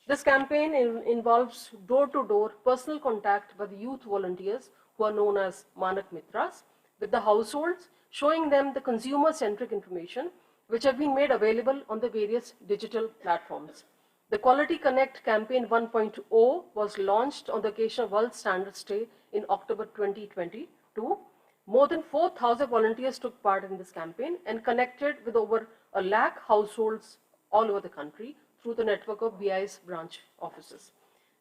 This campaign involves door-to-door personal contact by the youth volunteers, who are known as Manak Mitras, with the households, showing them the consumer-centric information which have been made available on the various digital platforms. The Quality Connect Campaign 1.0 was launched on the occasion of World Standards Day in October 2022. More than 4,000 volunteers took part in this campaign and connected with over 1 lakh households all over the country through the network of BIS branch offices.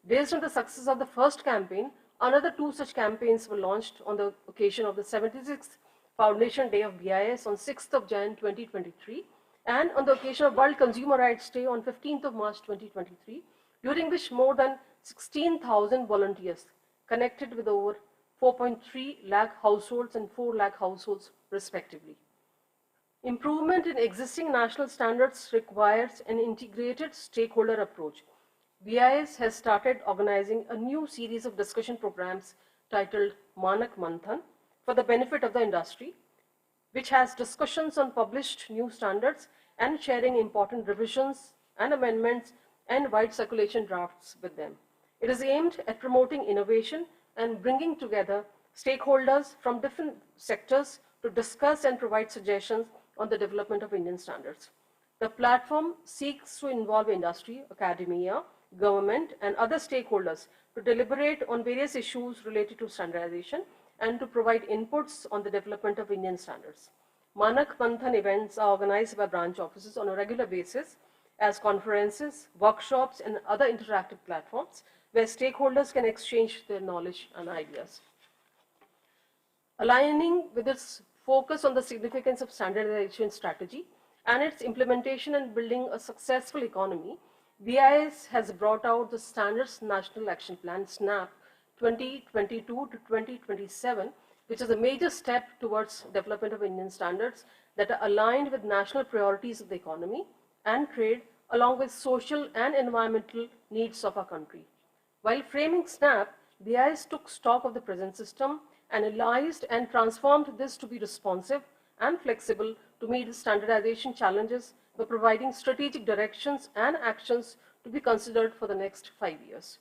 Based on the success of the first campaign, another 2 such campaigns were launched on the occasion of the 76th Foundation Day of BIS on 6th of January 2023 and on the occasion of World Consumer Rights Day on 15th of March 2023, during which more than 16,000 volunteers connected with over 4.3 lakh households and 4 lakh households respectively. Improvement in existing national standards requires an integrated stakeholder approach. BIS has started organizing a new series of discussion programs titled Manak Manthan for the benefit of the industry, which has discussions on published new standards and sharing important revisions and amendments and wide circulation drafts with them. It is aimed at promoting innovation and bringing together stakeholders from different sectors to discuss and provide suggestions on the development of Indian standards. The platform seeks to involve industry, academia, government, and other stakeholders to deliberate on various issues related to standardization and to provide inputs on the development of Indian standards. Manak Manthan events are organized by branch offices on a regular basis as conferences, workshops, and other interactive platforms where stakeholders can exchange their knowledge and ideas. Aligning with its focus on the significance of standardization strategy and its implementation and building a successful economy, BIS has brought out the Standards National Action Plan, SNAP, 2022 to 2027, which is a major step towards development of Indian standards that are aligned with national priorities of the economy and trade, along with social and environmental needs of our country. While framing SNAP, BIS took stock of the present system, analyzed and transformed this to be responsive and flexible to meet the standardization challenges by providing strategic directions and actions to be considered for the next 5 years.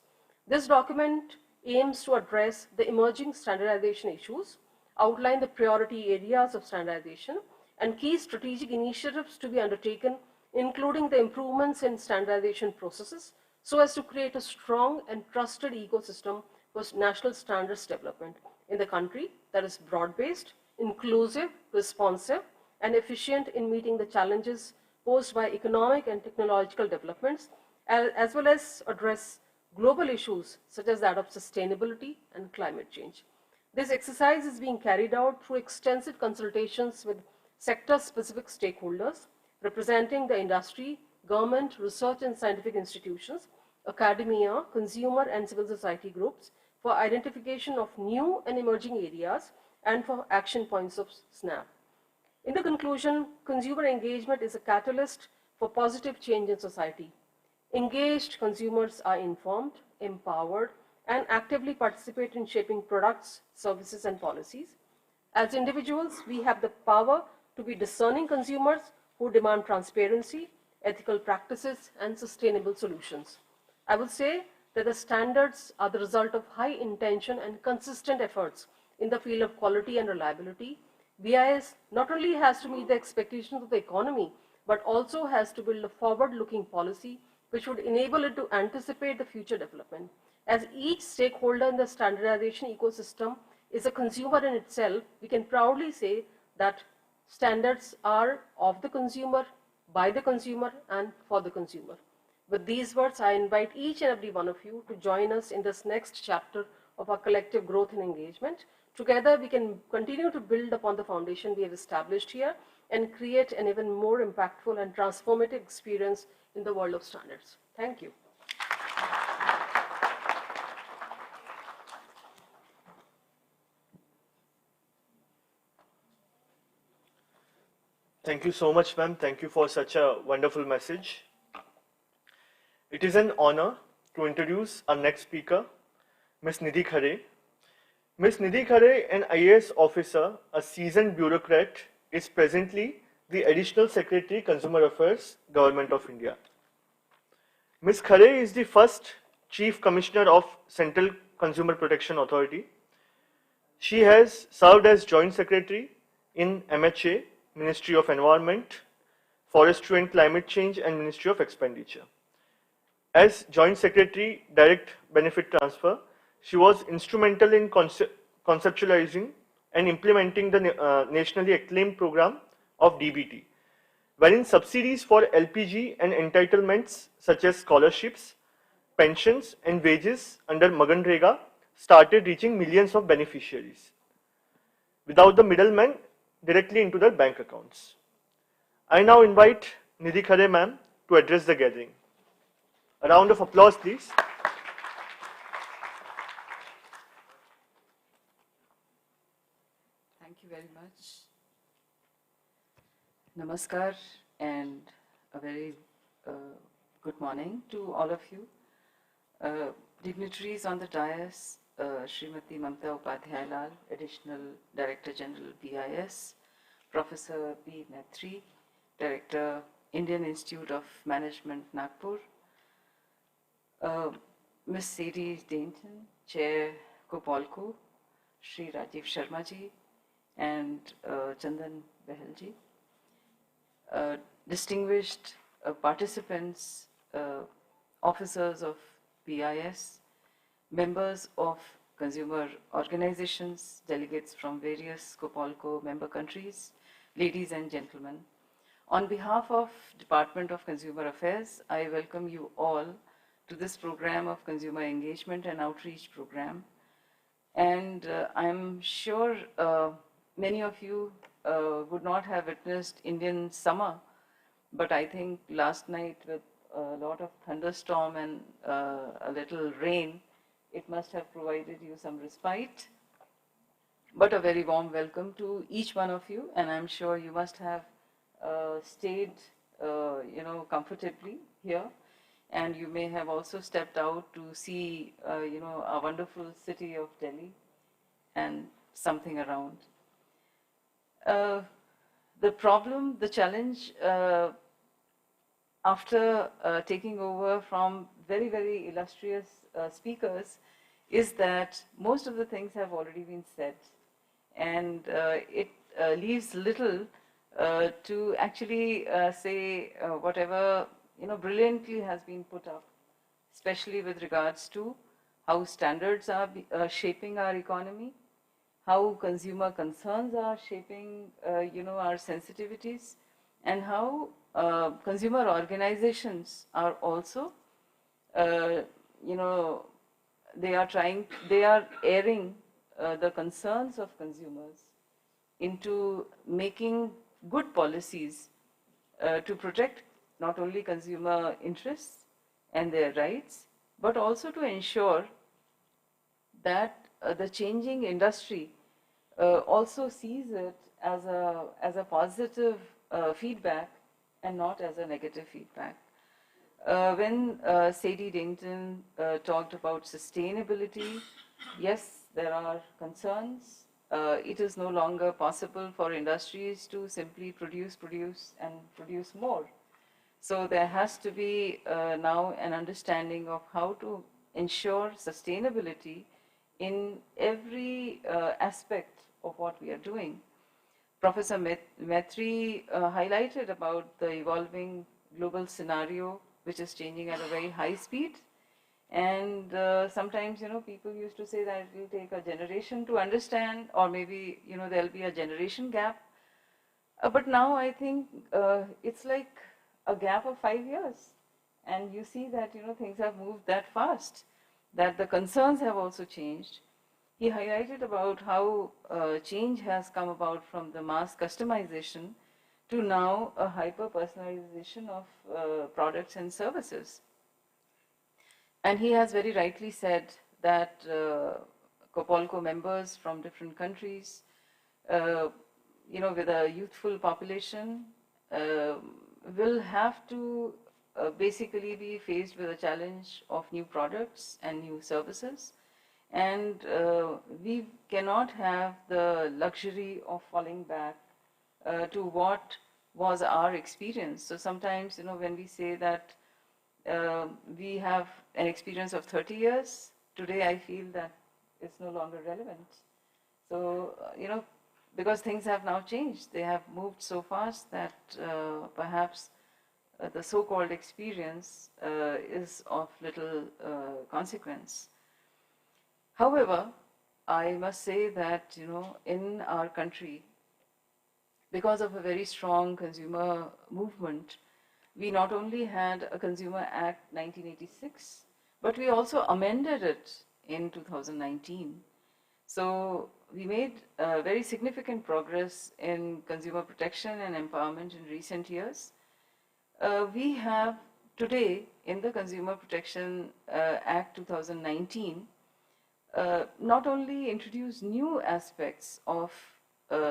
This document aims to address the emerging standardization issues, outline the priority areas of standardization, and key strategic initiatives to be undertaken, including the improvements in standardization processes, so as to create a strong and trusted ecosystem for national standards development in the country that is broad-based, inclusive, responsive, and efficient in meeting the challenges posed by economic and technological developments, as well as address global issues such as that of sustainability and climate change. This exercise is being carried out through extensive consultations with sector-specific stakeholders representing the industry, government, research and scientific institutions, academia, consumer and civil society groups for identification of new and emerging areas and for action points of SNAP. In the conclusion, consumer engagement is a catalyst for positive change in society. Engaged consumers are informed, empowered, and actively participate in shaping products, services, and policies. As individuals, we have the power to be discerning consumers who demand transparency, ethical practices, and sustainable solutions. I would say that the standards are the result of high intention and consistent efforts in the field of quality and reliability. BIS not only has to meet the expectations of the economy, but also has to build a forward-looking policy which would enable it to anticipate the future development. As each stakeholder in the standardization ecosystem is a consumer in itself, we can proudly say that standards are of the consumer, by the consumer, and for the consumer. With these words, I invite each and every one of you to join us in this next chapter of our collective growth and engagement. Together, we can continue to build upon the foundation we have established here and create an even more impactful and transformative experience in the world of standards. Thank you. Thank you so much, ma'am. Thank you for such a wonderful message. It is an honor to introduce our next speaker, Ms. Nidhi Khare. Ms. Nidhi Khare, an IAS officer, a seasoned bureaucrat, is presently the Additional Secretary, Consumer Affairs, Government of India. Ms. Khare is the first Chief Commissioner of Central Consumer Protection Authority. She has served as Joint Secretary in MHA, Ministry of Environment, Forestry and Climate Change, and Ministry of Expenditure. As Joint Secretary, Direct Benefit Transfer, she was instrumental in conceptualizing and implementing the nationally acclaimed program of DBT, wherein subsidies for LPG and entitlements such as scholarships, pensions, and wages under Maganrega started reaching millions of beneficiaries without the middleman directly into their bank accounts. I now invite Nidhi Khare ma'am to address the gathering. A round of applause, please. Thank you very much. Namaskar and a very good morning to all of you. Dignitaries on the dais, Srimati Mamta Upadhyay, Additional Director General BIS, Professor B. Maitri, Director, Indian Institute of Management, Nagpur, Ms. Sadie Dainton, Chair COPOLCO, Shri Rajiv Sharma ji, and Chandan Behel ji. distinguished participants, officers of BIS, members of consumer organizations, delegates from various COPOLCO member countries, ladies and gentlemen. On behalf of Department of Consumer Affairs, I welcome you all to this program of consumer engagement and outreach program. And I'm sure many of you would not have witnessed Indian summer, but I think last night with a lot of thunderstorm and a little rain, it must have provided you some respite. But a very warm welcome to each one of you, and I'm sure you must have stayed, comfortably here, and you may have also stepped out to see, a wonderful city of Delhi and something around. The challenge after taking over from very, very illustrious speakers is that most of the things have already been said, and it leaves little to actually say whatever brilliantly has been put up, especially with regards to how standards are shaping our economy, how consumer concerns are shaping our sensitivities, and how consumer organizations are also they are airing the concerns of consumers into making good policies to protect not only consumer interests and their rights, but also to ensure that the changing industry also sees it as a positive feedback and not as a negative feedback. When Sadie Dainton talked about sustainability, yes, there are concerns. It is no longer possible for industries to simply produce and produce more. So there has to be now an understanding of how to ensure sustainability in every aspect of what we are doing. Professor Maitri highlighted about the evolving global scenario, which is changing at a very high speed. And sometimes, people used to say that it will take a generation to understand, or maybe, there'll be a generation gap. But now I think it's like a gap of 5 years. And you see that, things have moved that fast, that the concerns have also changed. He highlighted about how change has come about from the mass customization to now a hyper-personalization of products and services. And he has very rightly said that COPOLCO members from different countries, with a youthful population, will have to basically be faced with a challenge of new products and new services. And we cannot have the luxury of falling back to what was our experience. So sometimes, when we say that we have an experience of 30 years, today I feel that it's no longer relevant. So, because things have now changed, they have moved so fast that perhaps the so-called experience is of little consequence. However, I must say that, in our country, because of a very strong consumer movement, we not only had a Consumer Act 1986, but we also amended it in 2019. So we made very significant progress in consumer protection and empowerment in recent years. We have today in the Consumer Protection Act 2019 not only introduced new aspects of,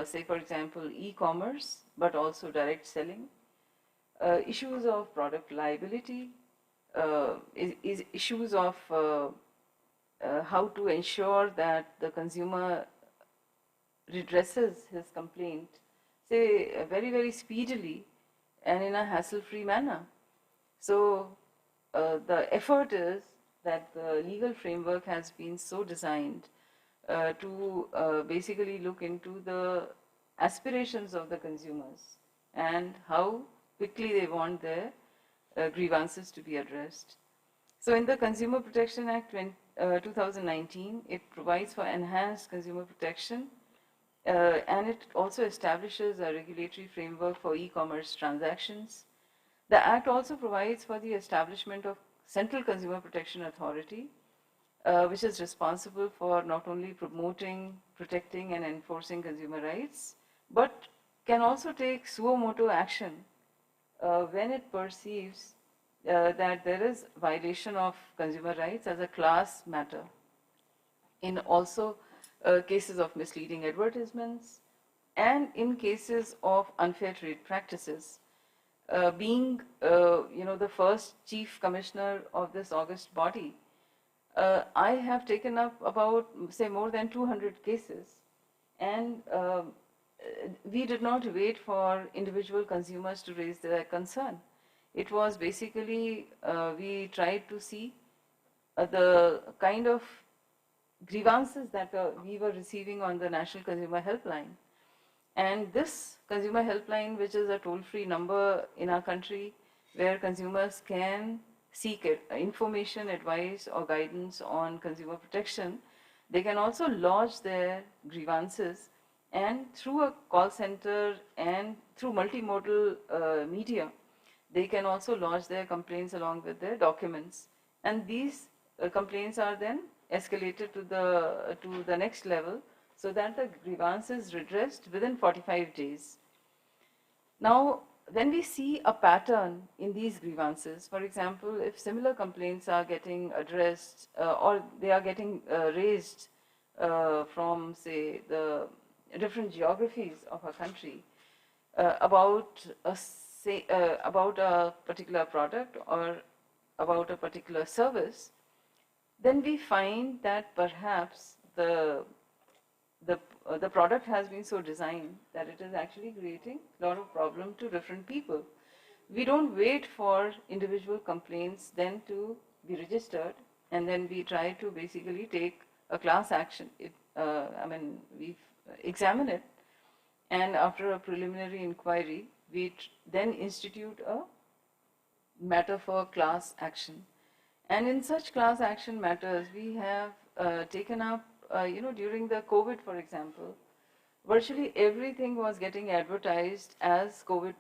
say for example, e-commerce, but also direct selling, issues of product liability, issues of how to ensure that the consumer redresses his complaint, say very, very speedily and in a hassle-free manner. So the effort is that the legal framework has been so designed to basically look into the aspirations of the consumers and how quickly they want their grievances to be addressed. So in the Consumer Protection Act 2019, it provides for enhanced consumer protection, and it also establishes a regulatory framework for e-commerce transactions. The Act also provides for the establishment of Central Consumer Protection Authority, which is responsible for not only promoting, protecting, and enforcing consumer rights, but can also take suo motu action when it perceives that there is violation of consumer rights as a class matter. In also cases of misleading advertisements and in cases of unfair trade practices. Being the first chief commissioner of this august body, I have taken up about, say, more than 200 cases, and we did not wait for individual consumers to raise their concern. It was basically, we tried to see the kind of grievances that we were receiving on the National Consumer Helpline. And this Consumer Helpline, which is a toll-free number in our country where consumers can seek information, advice, or guidance on consumer protection, they can also lodge their grievances, and through a call center and through multimodal media, they can also lodge their complaints along with their documents. And these complaints are then escalated to the next level so that the grievance is redressed within 45 days. Now, when we see a pattern in these grievances, for example, if similar complaints are getting addressed or they are getting raised from, say, the different geographies of our country about a particular product or about a particular service, then we find that perhaps the product has been so designed that it is actually creating a lot of problem to different people. We don't wait for individual complaints then to be registered, and then we try to basically take a class action. We examine it, and after a preliminary inquiry, we then institute a matter for class action. And in such class action matters, we have taken up, during the COVID, for example, virtually everything was getting advertised as COVID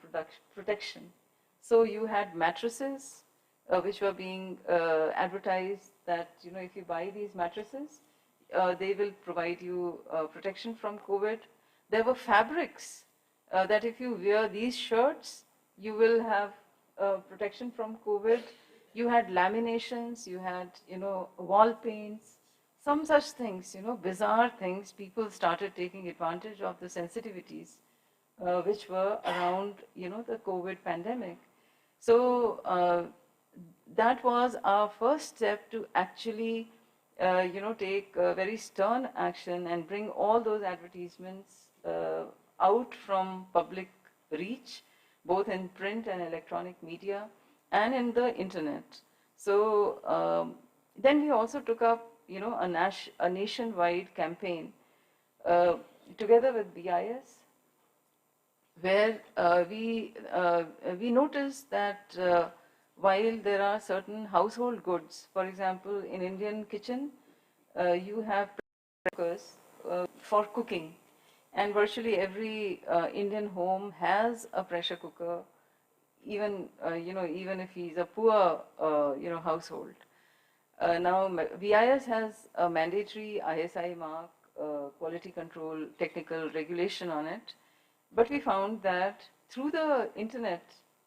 protection. So you had mattresses which were being advertised that, if you buy these mattresses, they will provide you protection from COVID. There were fabrics that if you wear these shirts, you will have protection from COVID. You had laminations, you had, wall paints, some such things, bizarre things. People started taking advantage of the sensitivities which were around, the COVID pandemic. So that was our first step to actually, take very stern action and bring all those advertisements out from public reach, both in print and electronic media, and in the internet. So then we also took up, a nationwide campaign together with BIS, where we noticed that while there are certain household goods, for example, in Indian kitchen, you have pressure cookers for cooking, and virtually every Indian home has a pressure cooker, even if he's a poor household. Now BIS has a mandatory ISI mark, quality control technical regulation on it, but we found that through the internet,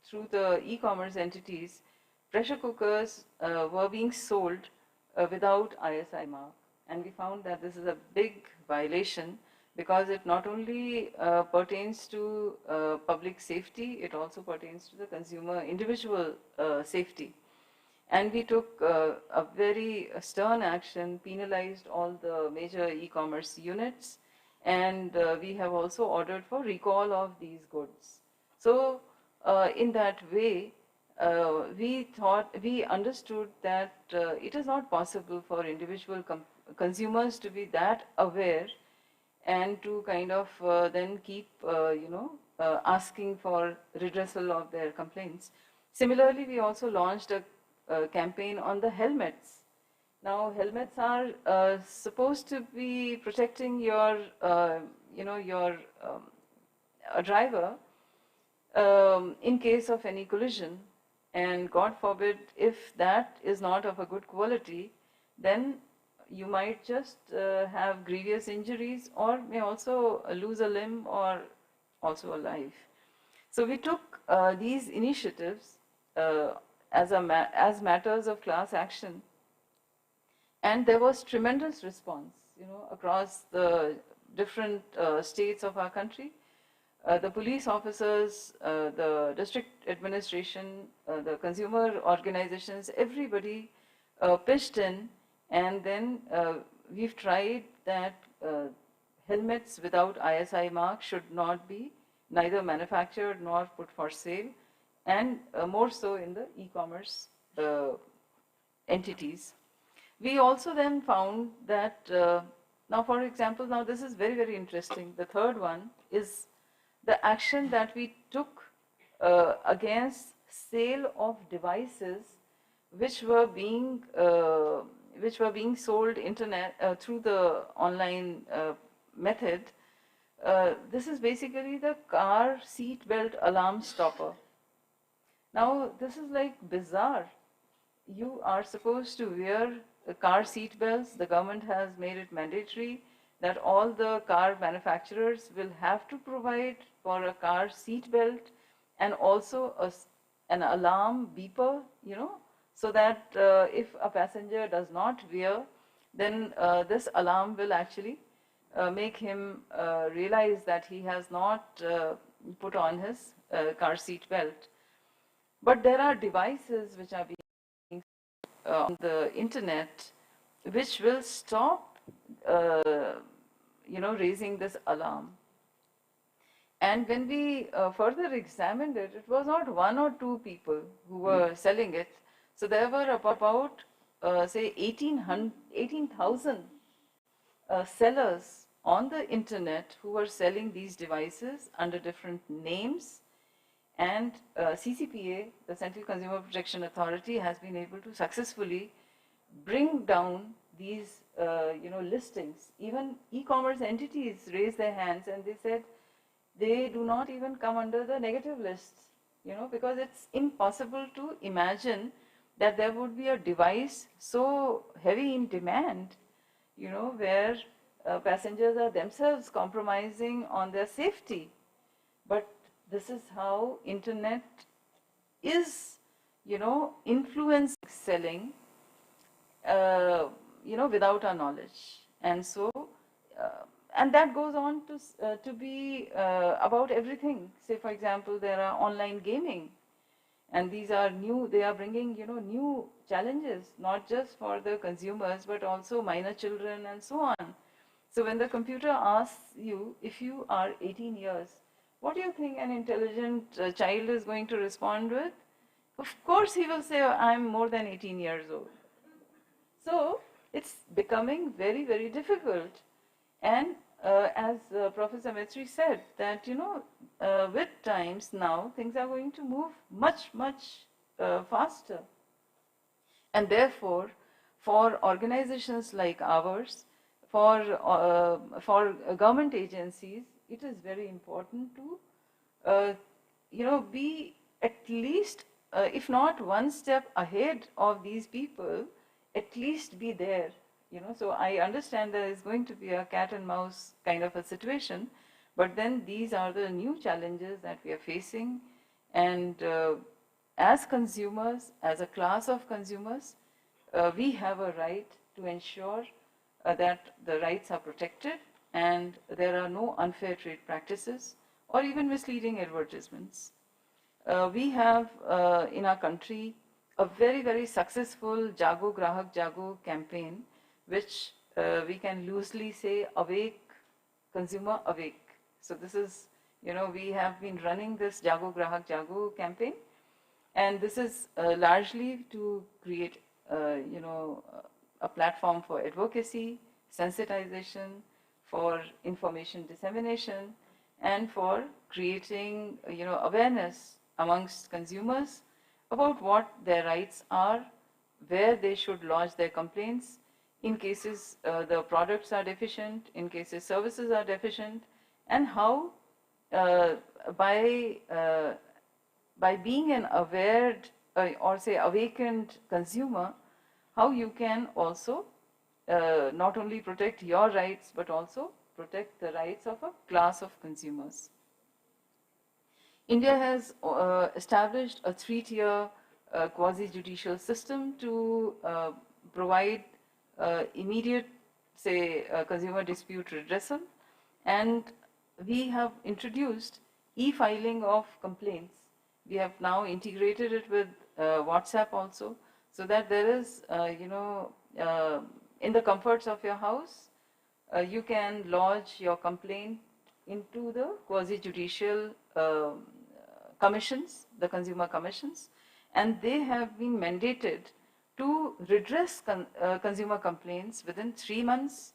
through the e-commerce entities, pressure cookers were being sold without ISI mark, and we found that this is a big violation, because it not only pertains to public safety, it also pertains to the consumer individual safety. And we took a very stern action, penalized all the major e-commerce units, and we have also ordered for recall of these goods. So in that way, we understood that it is not possible for individual consumers to be that aware and to kind of then keep, asking for redressal of their complaints. Similarly, we also launched a campaign on the helmets. Now, helmets are supposed to be protecting your, a driver in case of any collision, and God forbid if that is not of a good quality, then you might just have grievous injuries or may also lose a limb or also a life. So we took these initiatives as matters of class action, and there was tremendous response, across the different states of our country. The police officers, the district administration, the consumer organizations, everybody pitched in, and then we've tried that helmets without ISI mark should not be neither manufactured nor put for sale, and more so in the e-commerce entities. We also then found that, now for example, now this is very, very interesting. The third one is the action that we took against sale of devices which were being sold through the online method. This is basically the car seat belt alarm stopper. Now this is like bizarre. You are supposed to wear car seat belts. The government has made it mandatory that all the car manufacturers will have to provide for a car seat belt and also an alarm beeper, so that if a passenger does not wear, then this alarm will actually make him realize that he has not put on his car seat belt. But there are devices which are being on the internet which will stop raising this alarm. And when we further examined it, it was not one or two people who were selling it. So there were about, say, 18,000 sellers on the internet who were selling these devices under different names. And CCPA, the Central Consumer Protection Authority, has been able to successfully bring down these listings. Even e-commerce entities raised their hands and they said they do not even come under the negative list, because it's impossible to imagine that there would be a device so heavy in demand, where passengers are themselves compromising on their safety. But this is how internet is, influencing selling, without our knowledge. And so, and that goes on to be about everything. Say, for example, there are online gaming, and these are new. They are bringing, new challenges, not just for the consumers, but also minor children and so on. So when the computer asks you if you are 18 years, what do you think an intelligent child is going to respond with? Of course, he will say, I'm more than 18 years old. So it's becoming very, very difficult. And as Professor Maitre said, that, with times now, things are going to move much, much faster. And therefore, for organizations like ours, for government agencies, it is very important to, be at least, if not one step ahead of these people, at least be there. So I understand there is going to be a cat and mouse kind of a situation, but then these are the new challenges that we are facing. And as consumers, as a class of consumers, we have a right to ensure that the rights are protected and there are no unfair trade practices or even misleading advertisements. We have in our country a very, very successful Jago Grahak Jago campaign, which we can loosely say awake, consumer awake. So this is, we have been running this Jago Grahak Jago campaign, and this is largely to create, a platform for advocacy, sensitization, for information dissemination, and for creating, awareness amongst consumers about what their rights are, where they should lodge their complaints, in cases the products are deficient, in cases services are deficient, and how uh, by by being an aware or say awakened consumer, how you can also not only protect your rights but also protect the rights of a class of consumers. India has established a three-tier quasi-judicial system to provide immediate, say, consumer dispute redressal, and we have introduced e-filing of complaints. We have now integrated it with WhatsApp also, so that there is, in the comforts of your house, you can lodge your complaint into the quasi-judicial commissions, the consumer commissions, and they have been mandated to redress consumer complaints within 3 months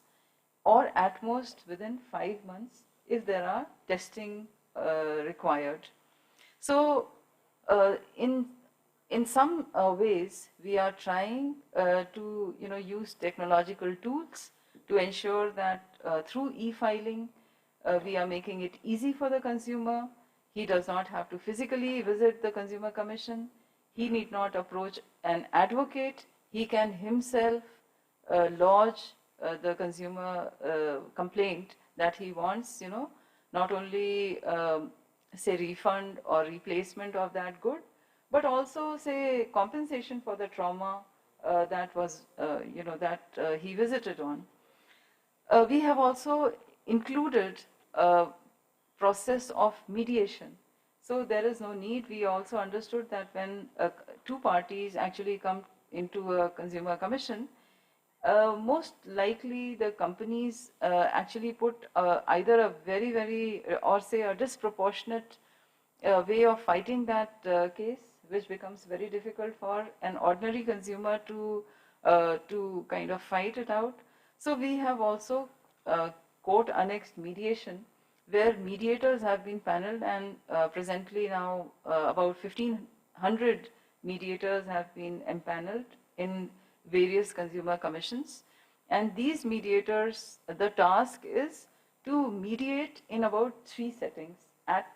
or at most within 5 months if there are testing required. So in some ways we are trying to use technological tools to ensure that through e-filing we are making it easy for the consumer. He does not have to physically visit the Consumer Commission. He need not approach an advocate. He can himself lodge the consumer complaint that he wants, not only say refund or replacement of that good, but also say compensation for the trauma that was, that he visited on. We have also included a process of mediation. So there is no need. We also understood that when two parties actually come into a consumer commission, most likely the companies actually put either a very, or say a disproportionate way of fighting that case, which becomes very difficult for an ordinary consumer to kind of fight it out. So we have also court annexed mediation, where mediators have been paneled, and presently now about 1,500 mediators have been empaneled in various consumer commissions. And these mediators, the task is to mediate in about 3 settings at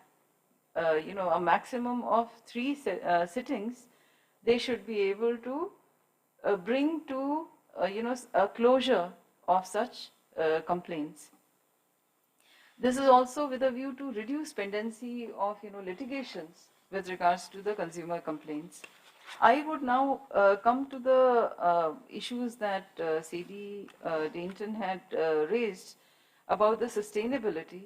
a maximum of 3 sittings. They should be able to bring to a closure of such complaints. This is also with a view to reduce pendency of litigations with regards to the consumer complaints. I would now come to the issues that C.D. Dainton had raised about the sustainability.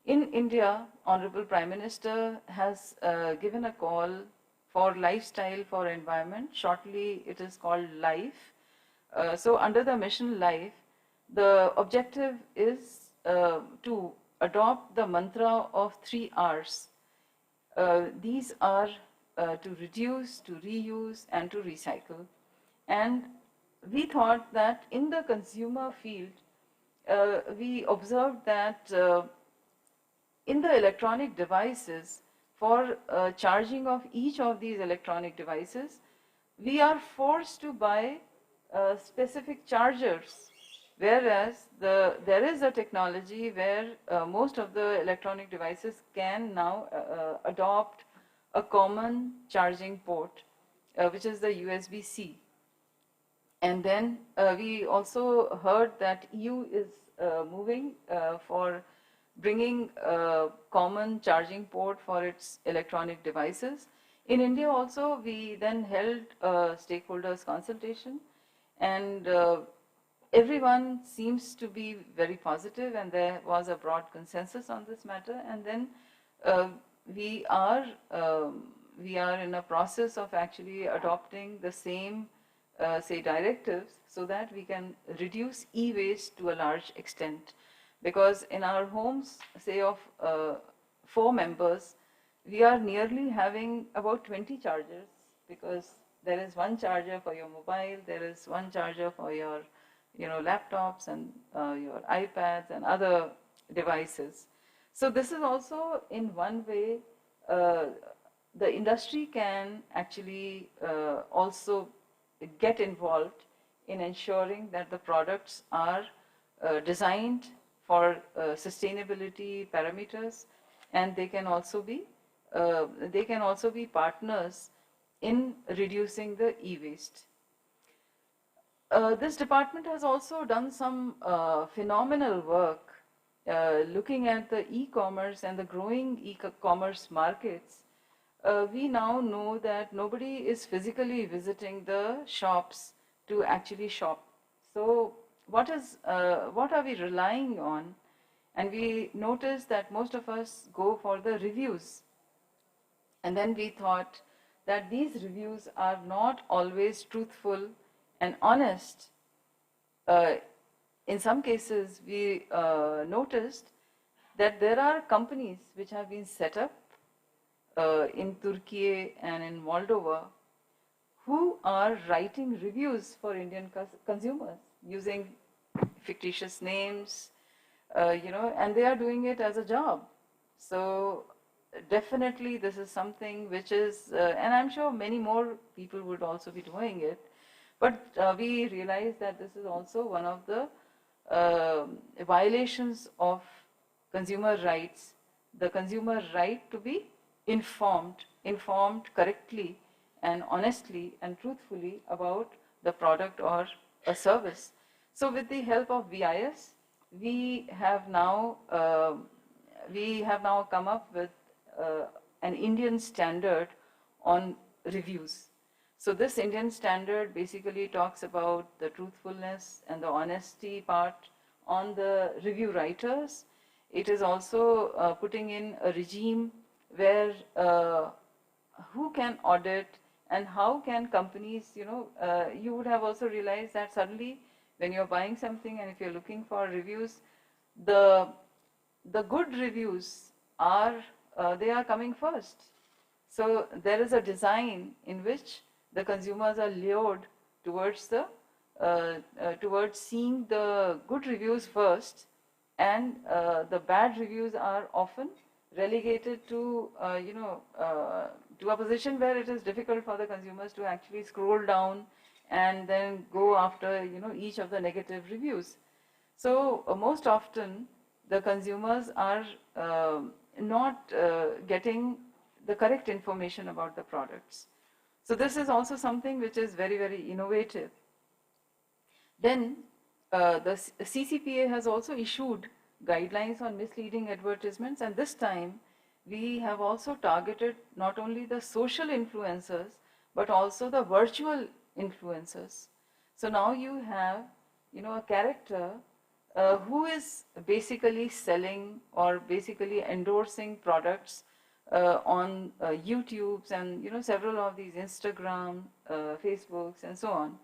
In India, Honorable Prime Minister has given a call for lifestyle for environment. Shortly, it is called LIFE. So under the mission LIFE, the objective is to adopt the mantra of 3 R's. These are to reduce, to reuse, and to recycle. And we thought that in the consumer field, we observed that in the electronic devices, for charging of each of these electronic devices, we are forced to buy specific chargers, whereas there is a technology where most of the electronic devices can now adopt a common charging port, which is the USB-C. And then we also heard that EU is moving for bringing a common charging port for its electronic devices. In India also, we then held a stakeholders consultation, and everyone seems to be very positive, and there was a broad consensus on this matter. And then we are in a process of actually adopting the same say directives, so that we can reduce e-waste to a large extent. Because in our homes, say of 4 members, we are nearly having about 20 chargers, because there is one charger for your mobile, there is one charger for your laptops and your iPads and other devices. So this is also in one way the industry can actually also get involved in ensuring that the products are designed for sustainability parameters, and they can also be partners in reducing the e-waste. This department has also done some phenomenal work looking at the e-commerce and the growing e-commerce markets. We now know that nobody is physically visiting the shops to actually shop. So what are we relying on? And we noticed that most of us go for the reviews. And then we thought that these reviews are not always truthful and honest. In some cases, we noticed that there are companies which have been set up in Turkey and in Moldova who are writing reviews for Indian consumers using fictitious names, and they are doing it as a job. So definitely this is something which is, and I'm sure many more people would also be doing it, but we realize that this is also one of the violations of consumer rights, the consumer right to be informed correctly and honestly and truthfully about the product or a service. So with the help of BIS, we have now come up with an Indian standard on reviews. So this Indian standard basically talks about the truthfulness and the honesty part on the review writers. It is also putting in a regime where who can audit and how can companies, you would have also realized that suddenly when you're buying something and if you're looking for reviews, the good reviews are, they are coming first. So there is a design in which the consumers are lured towards towards seeing the good reviews first, and the bad reviews are often relegated to to a position where it is difficult for the consumers to actually scroll down and then go after each of the negative reviews. So most often the consumers are not getting the correct information about the products. So this is also something which is very, very innovative. Then the CCPA has also issued guidelines on misleading advertisements, and this time we have also targeted not only the social influencers but also the virtual influencers. So now you have a character who is basically selling or basically endorsing products on YouTubes and several of these Instagram, Facebooks and so on.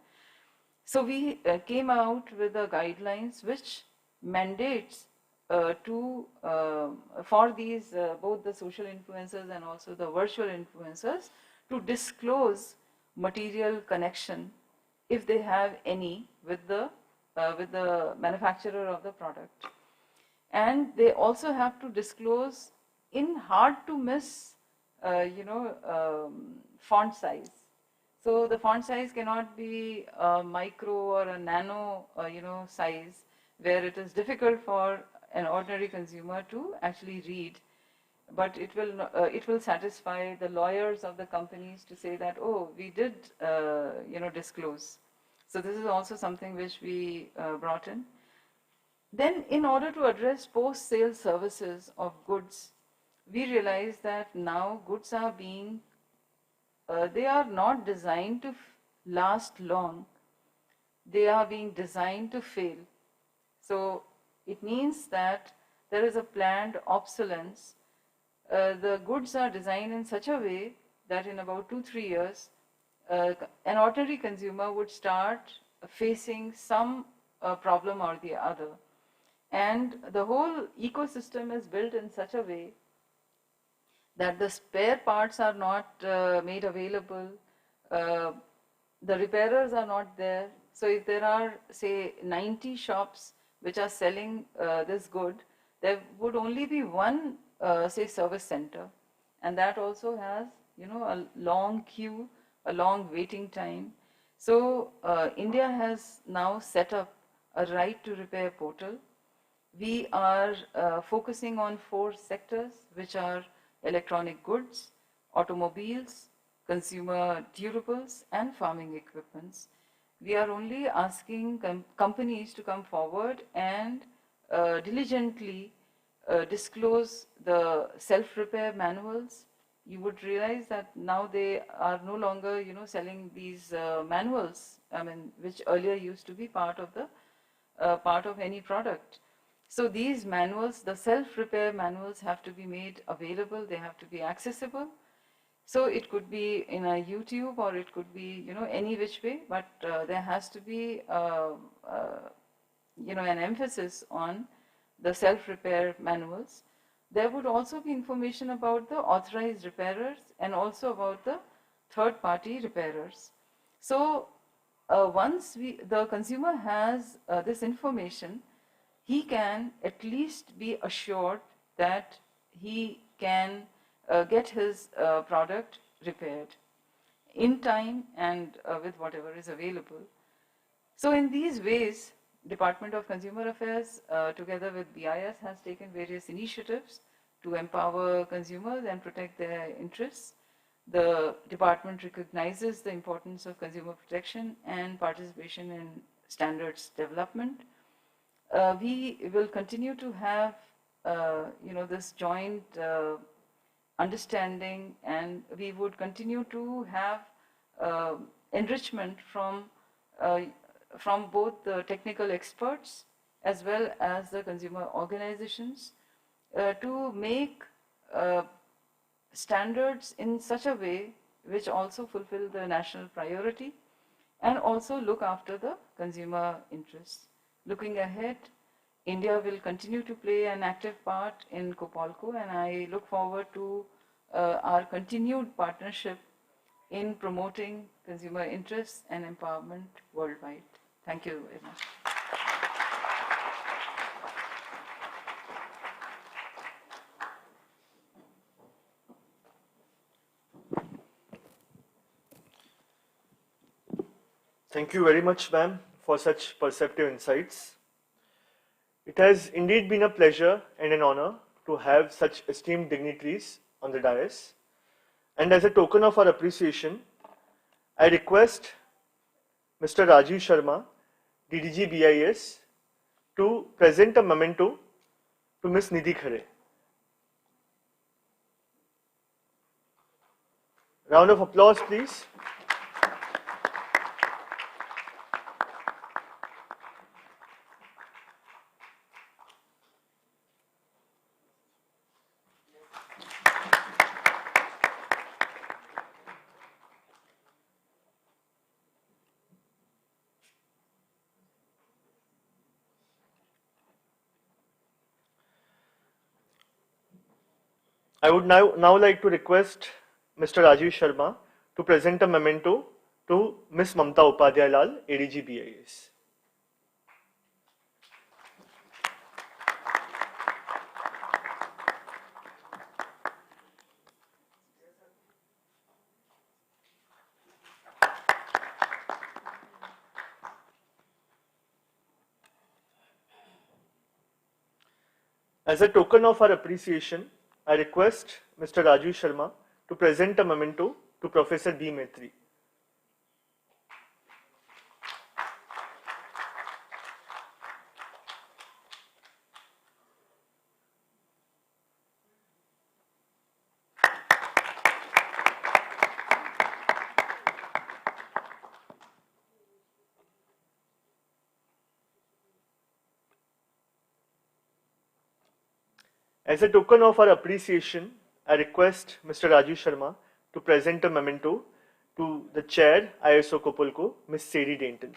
So we came out with the guidelines which mandates for these both the social influencers and also the virtual influencers to disclose material connection if they have any with the manufacturer of the product, and they also have to disclose in hard to miss font size. So the font size cannot be a micro or a nano size where it is difficult for an ordinary consumer to actually read, but it will satisfy the lawyers of the companies to say that, oh, we did disclose. So this is also something which we brought in. Then in order to address post-sale services of goods, we realize that now goods are being, they are not designed to last long, they are being designed to fail. So it means that there is a planned obsolescence. The goods are designed in such a way that in about 2-3 years, an ordinary consumer would start facing some problem or the other. And the whole ecosystem is built in such a way that the spare parts are not made available, the repairers are not there. So if there are, say, 90 shops which are selling this good, there would only be one, say, service center, and that also has, a long queue, a long waiting time. So India has now set up a right to repair portal. We are focusing on 4 sectors, which are electronic goods, automobiles, consumer durables, and farming equipments. We are only asking companies to come forward and diligently disclose the self-repair manuals. You would realize that now they are no longer, selling these manuals, which earlier used to be part of any product. So these manuals, the self-repair manuals, have to be made available. They have to be accessible. So it could be in a YouTube, or it could be, any which way, but there has to be, an emphasis on the self-repair manuals. There would also be information about the authorized repairers and also about the third-party repairers. So once the consumer has this information, he can at least be assured that he can get his product repaired in time and with whatever is available. So in these ways, Department of Consumer Affairs together with BIS has taken various initiatives to empower consumers and protect their interests. The department recognizes the importance of consumer protection and participation in standards development. We will continue to have, this joint understanding, and we would continue to have enrichment from both the technical experts as well as the consumer organizations to make standards in such a way which also fulfill the national priority and also look after the consumer interests. Looking ahead, India will continue to play an active part in COPOLCO, and I look forward to our continued partnership in promoting consumer interests and empowerment worldwide. Thank you very much. Thank you very much, ma'am, for such perceptive insights. It has indeed been a pleasure and an honor to have such esteemed dignitaries on the dais. And as a token of our appreciation, I request Mr. Rajiv Sharma, DDG BIS, to present a memento to Ms. Nidhi Khare. Round of applause, please. I would now like to request Mr. Rajiv Sharma to present a memento to Ms. Mamta Upadhyay Lal, ADG BIS. As a token of our appreciation, I request Mr. Rajiv Sharma to present a memento to Professor B. Maitri. As a token of our appreciation, I request Mr. Rajiv Sharma to present a memento to the Chair, ISO COPOLCO, Ms. Sadie Dainton.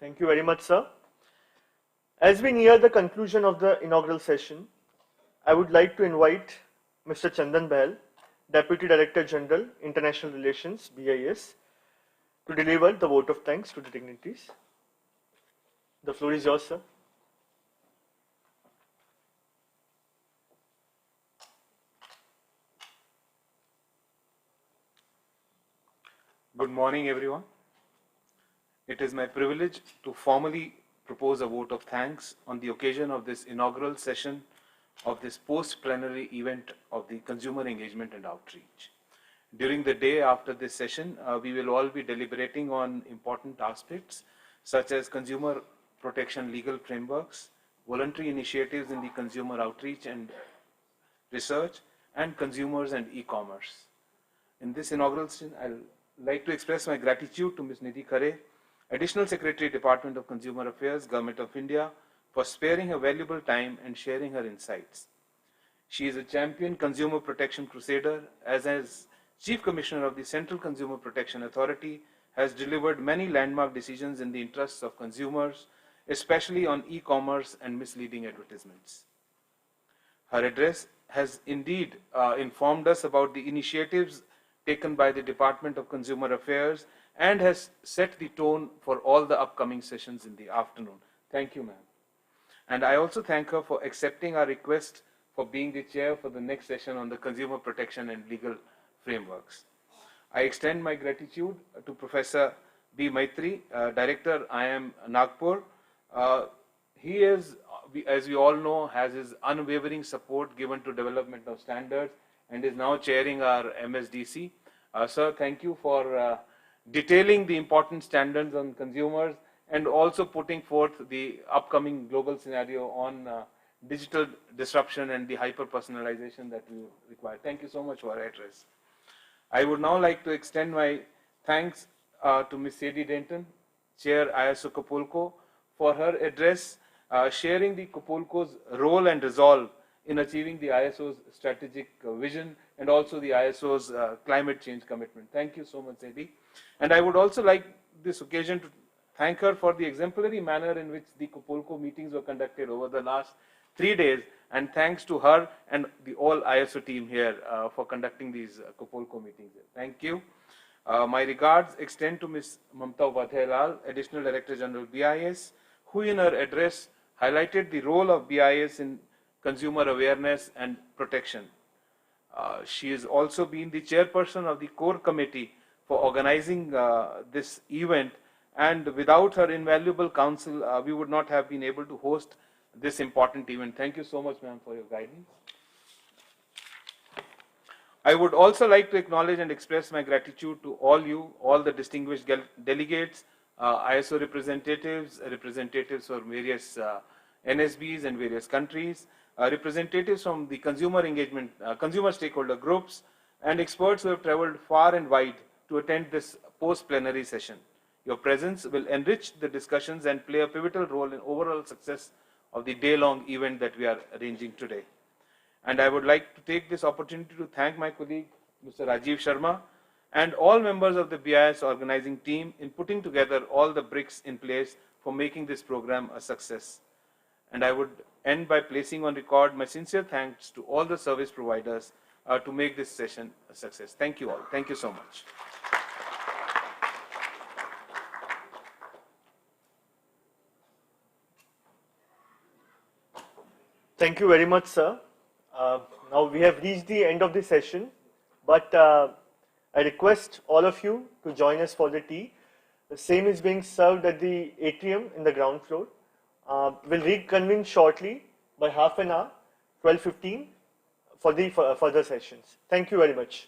Thank you very much, sir. As we near the conclusion of the inaugural session, I would like to invite Mr. Chandan Bahal, Deputy Director General, International Relations, BIS, to deliver the vote of thanks to the dignitaries. The floor is yours, sir. Good morning, everyone. It is my privilege to formally propose a vote of thanks on the occasion of this inaugural session of this Post Plenary Event of the Consumer Engagement and Outreach. During the day after this session, we will all be deliberating on important aspects such as consumer protection legal frameworks, voluntary initiatives in the consumer outreach and research, and consumers and e-commerce. In this inaugural session, I'll like to express my gratitude to Ms. Nidhi Khare, Additional Secretary, Department of Consumer Affairs, Government of India, for sparing her valuable time and sharing her insights. She is a champion consumer protection crusader, as Chief Commissioner of the Central Consumer Protection Authority, has delivered many landmark decisions in the interests of consumers, especially on e-commerce and misleading advertisements. Her address has indeed informed us about the initiatives taken by the Department of Consumer Affairs and has set the tone for all the upcoming sessions in the afternoon. Thank you, ma'am. And I also thank her for accepting our request for being the chair for the next session on the consumer protection and legal frameworks. I extend my gratitude to Professor B. Maitri, Director, IIM Nagpur. He is, as we all know, has his unwavering support given to development of standards and is now chairing our MSDC. Sir, thank you for detailing the important standards on consumers and also putting forth the upcoming global scenario on digital disruption and the hyper-personalization that we require. Thank you so much for your address. I would now like to extend my thanks to Ms. Sadie Denton, Chair ISO COPOLCO, for her address, sharing the COPOLCO's role and resolve in achieving the ISO's strategic vision and also the ISO's climate change commitment. Thank you so much, Sadie. And I would also like this occasion to thank her for the exemplary manner in which the COPOLCO meetings were conducted over the last 3 days, and thanks to her and the all ISO team here for conducting these COPOLCO meetings. Thank you. My regards extend to Ms. Mamta Upadhyay-Lal, Additional Director General BIS, who in her address highlighted the role of BIS in consumer awareness and protection. She has also been the chairperson of the core committee for organizing this event, and without her invaluable counsel, we would not have been able to host this important event. Thank you so much, ma'am, for your guidance. I would also like to acknowledge and express my gratitude to all you, all the distinguished delegates, ISO representatives, representatives from various NSBs and various countries, representatives from the consumer engagement, consumer stakeholder groups, and experts who have traveled far and wide to attend this post-plenary session. Your presence will enrich the discussions and play a pivotal role in overall success of the day-long event that we are arranging today. And I would like to take this opportunity to thank my colleague, Mr. Rajiv Sharma, and all members of the BIS organizing team in putting together all the bricks in place for making this program a success. And I would end by placing on record my sincere thanks to all the service providers to make this session a success. Thank you all. Thank you so much. Thank you very much, sir. Now we have reached the end of the session, but I request all of you to join us for the tea. The same is being served at the atrium in the ground floor. We'll reconvene shortly by half an hour, 12:15, for the further sessions. Thank you very much.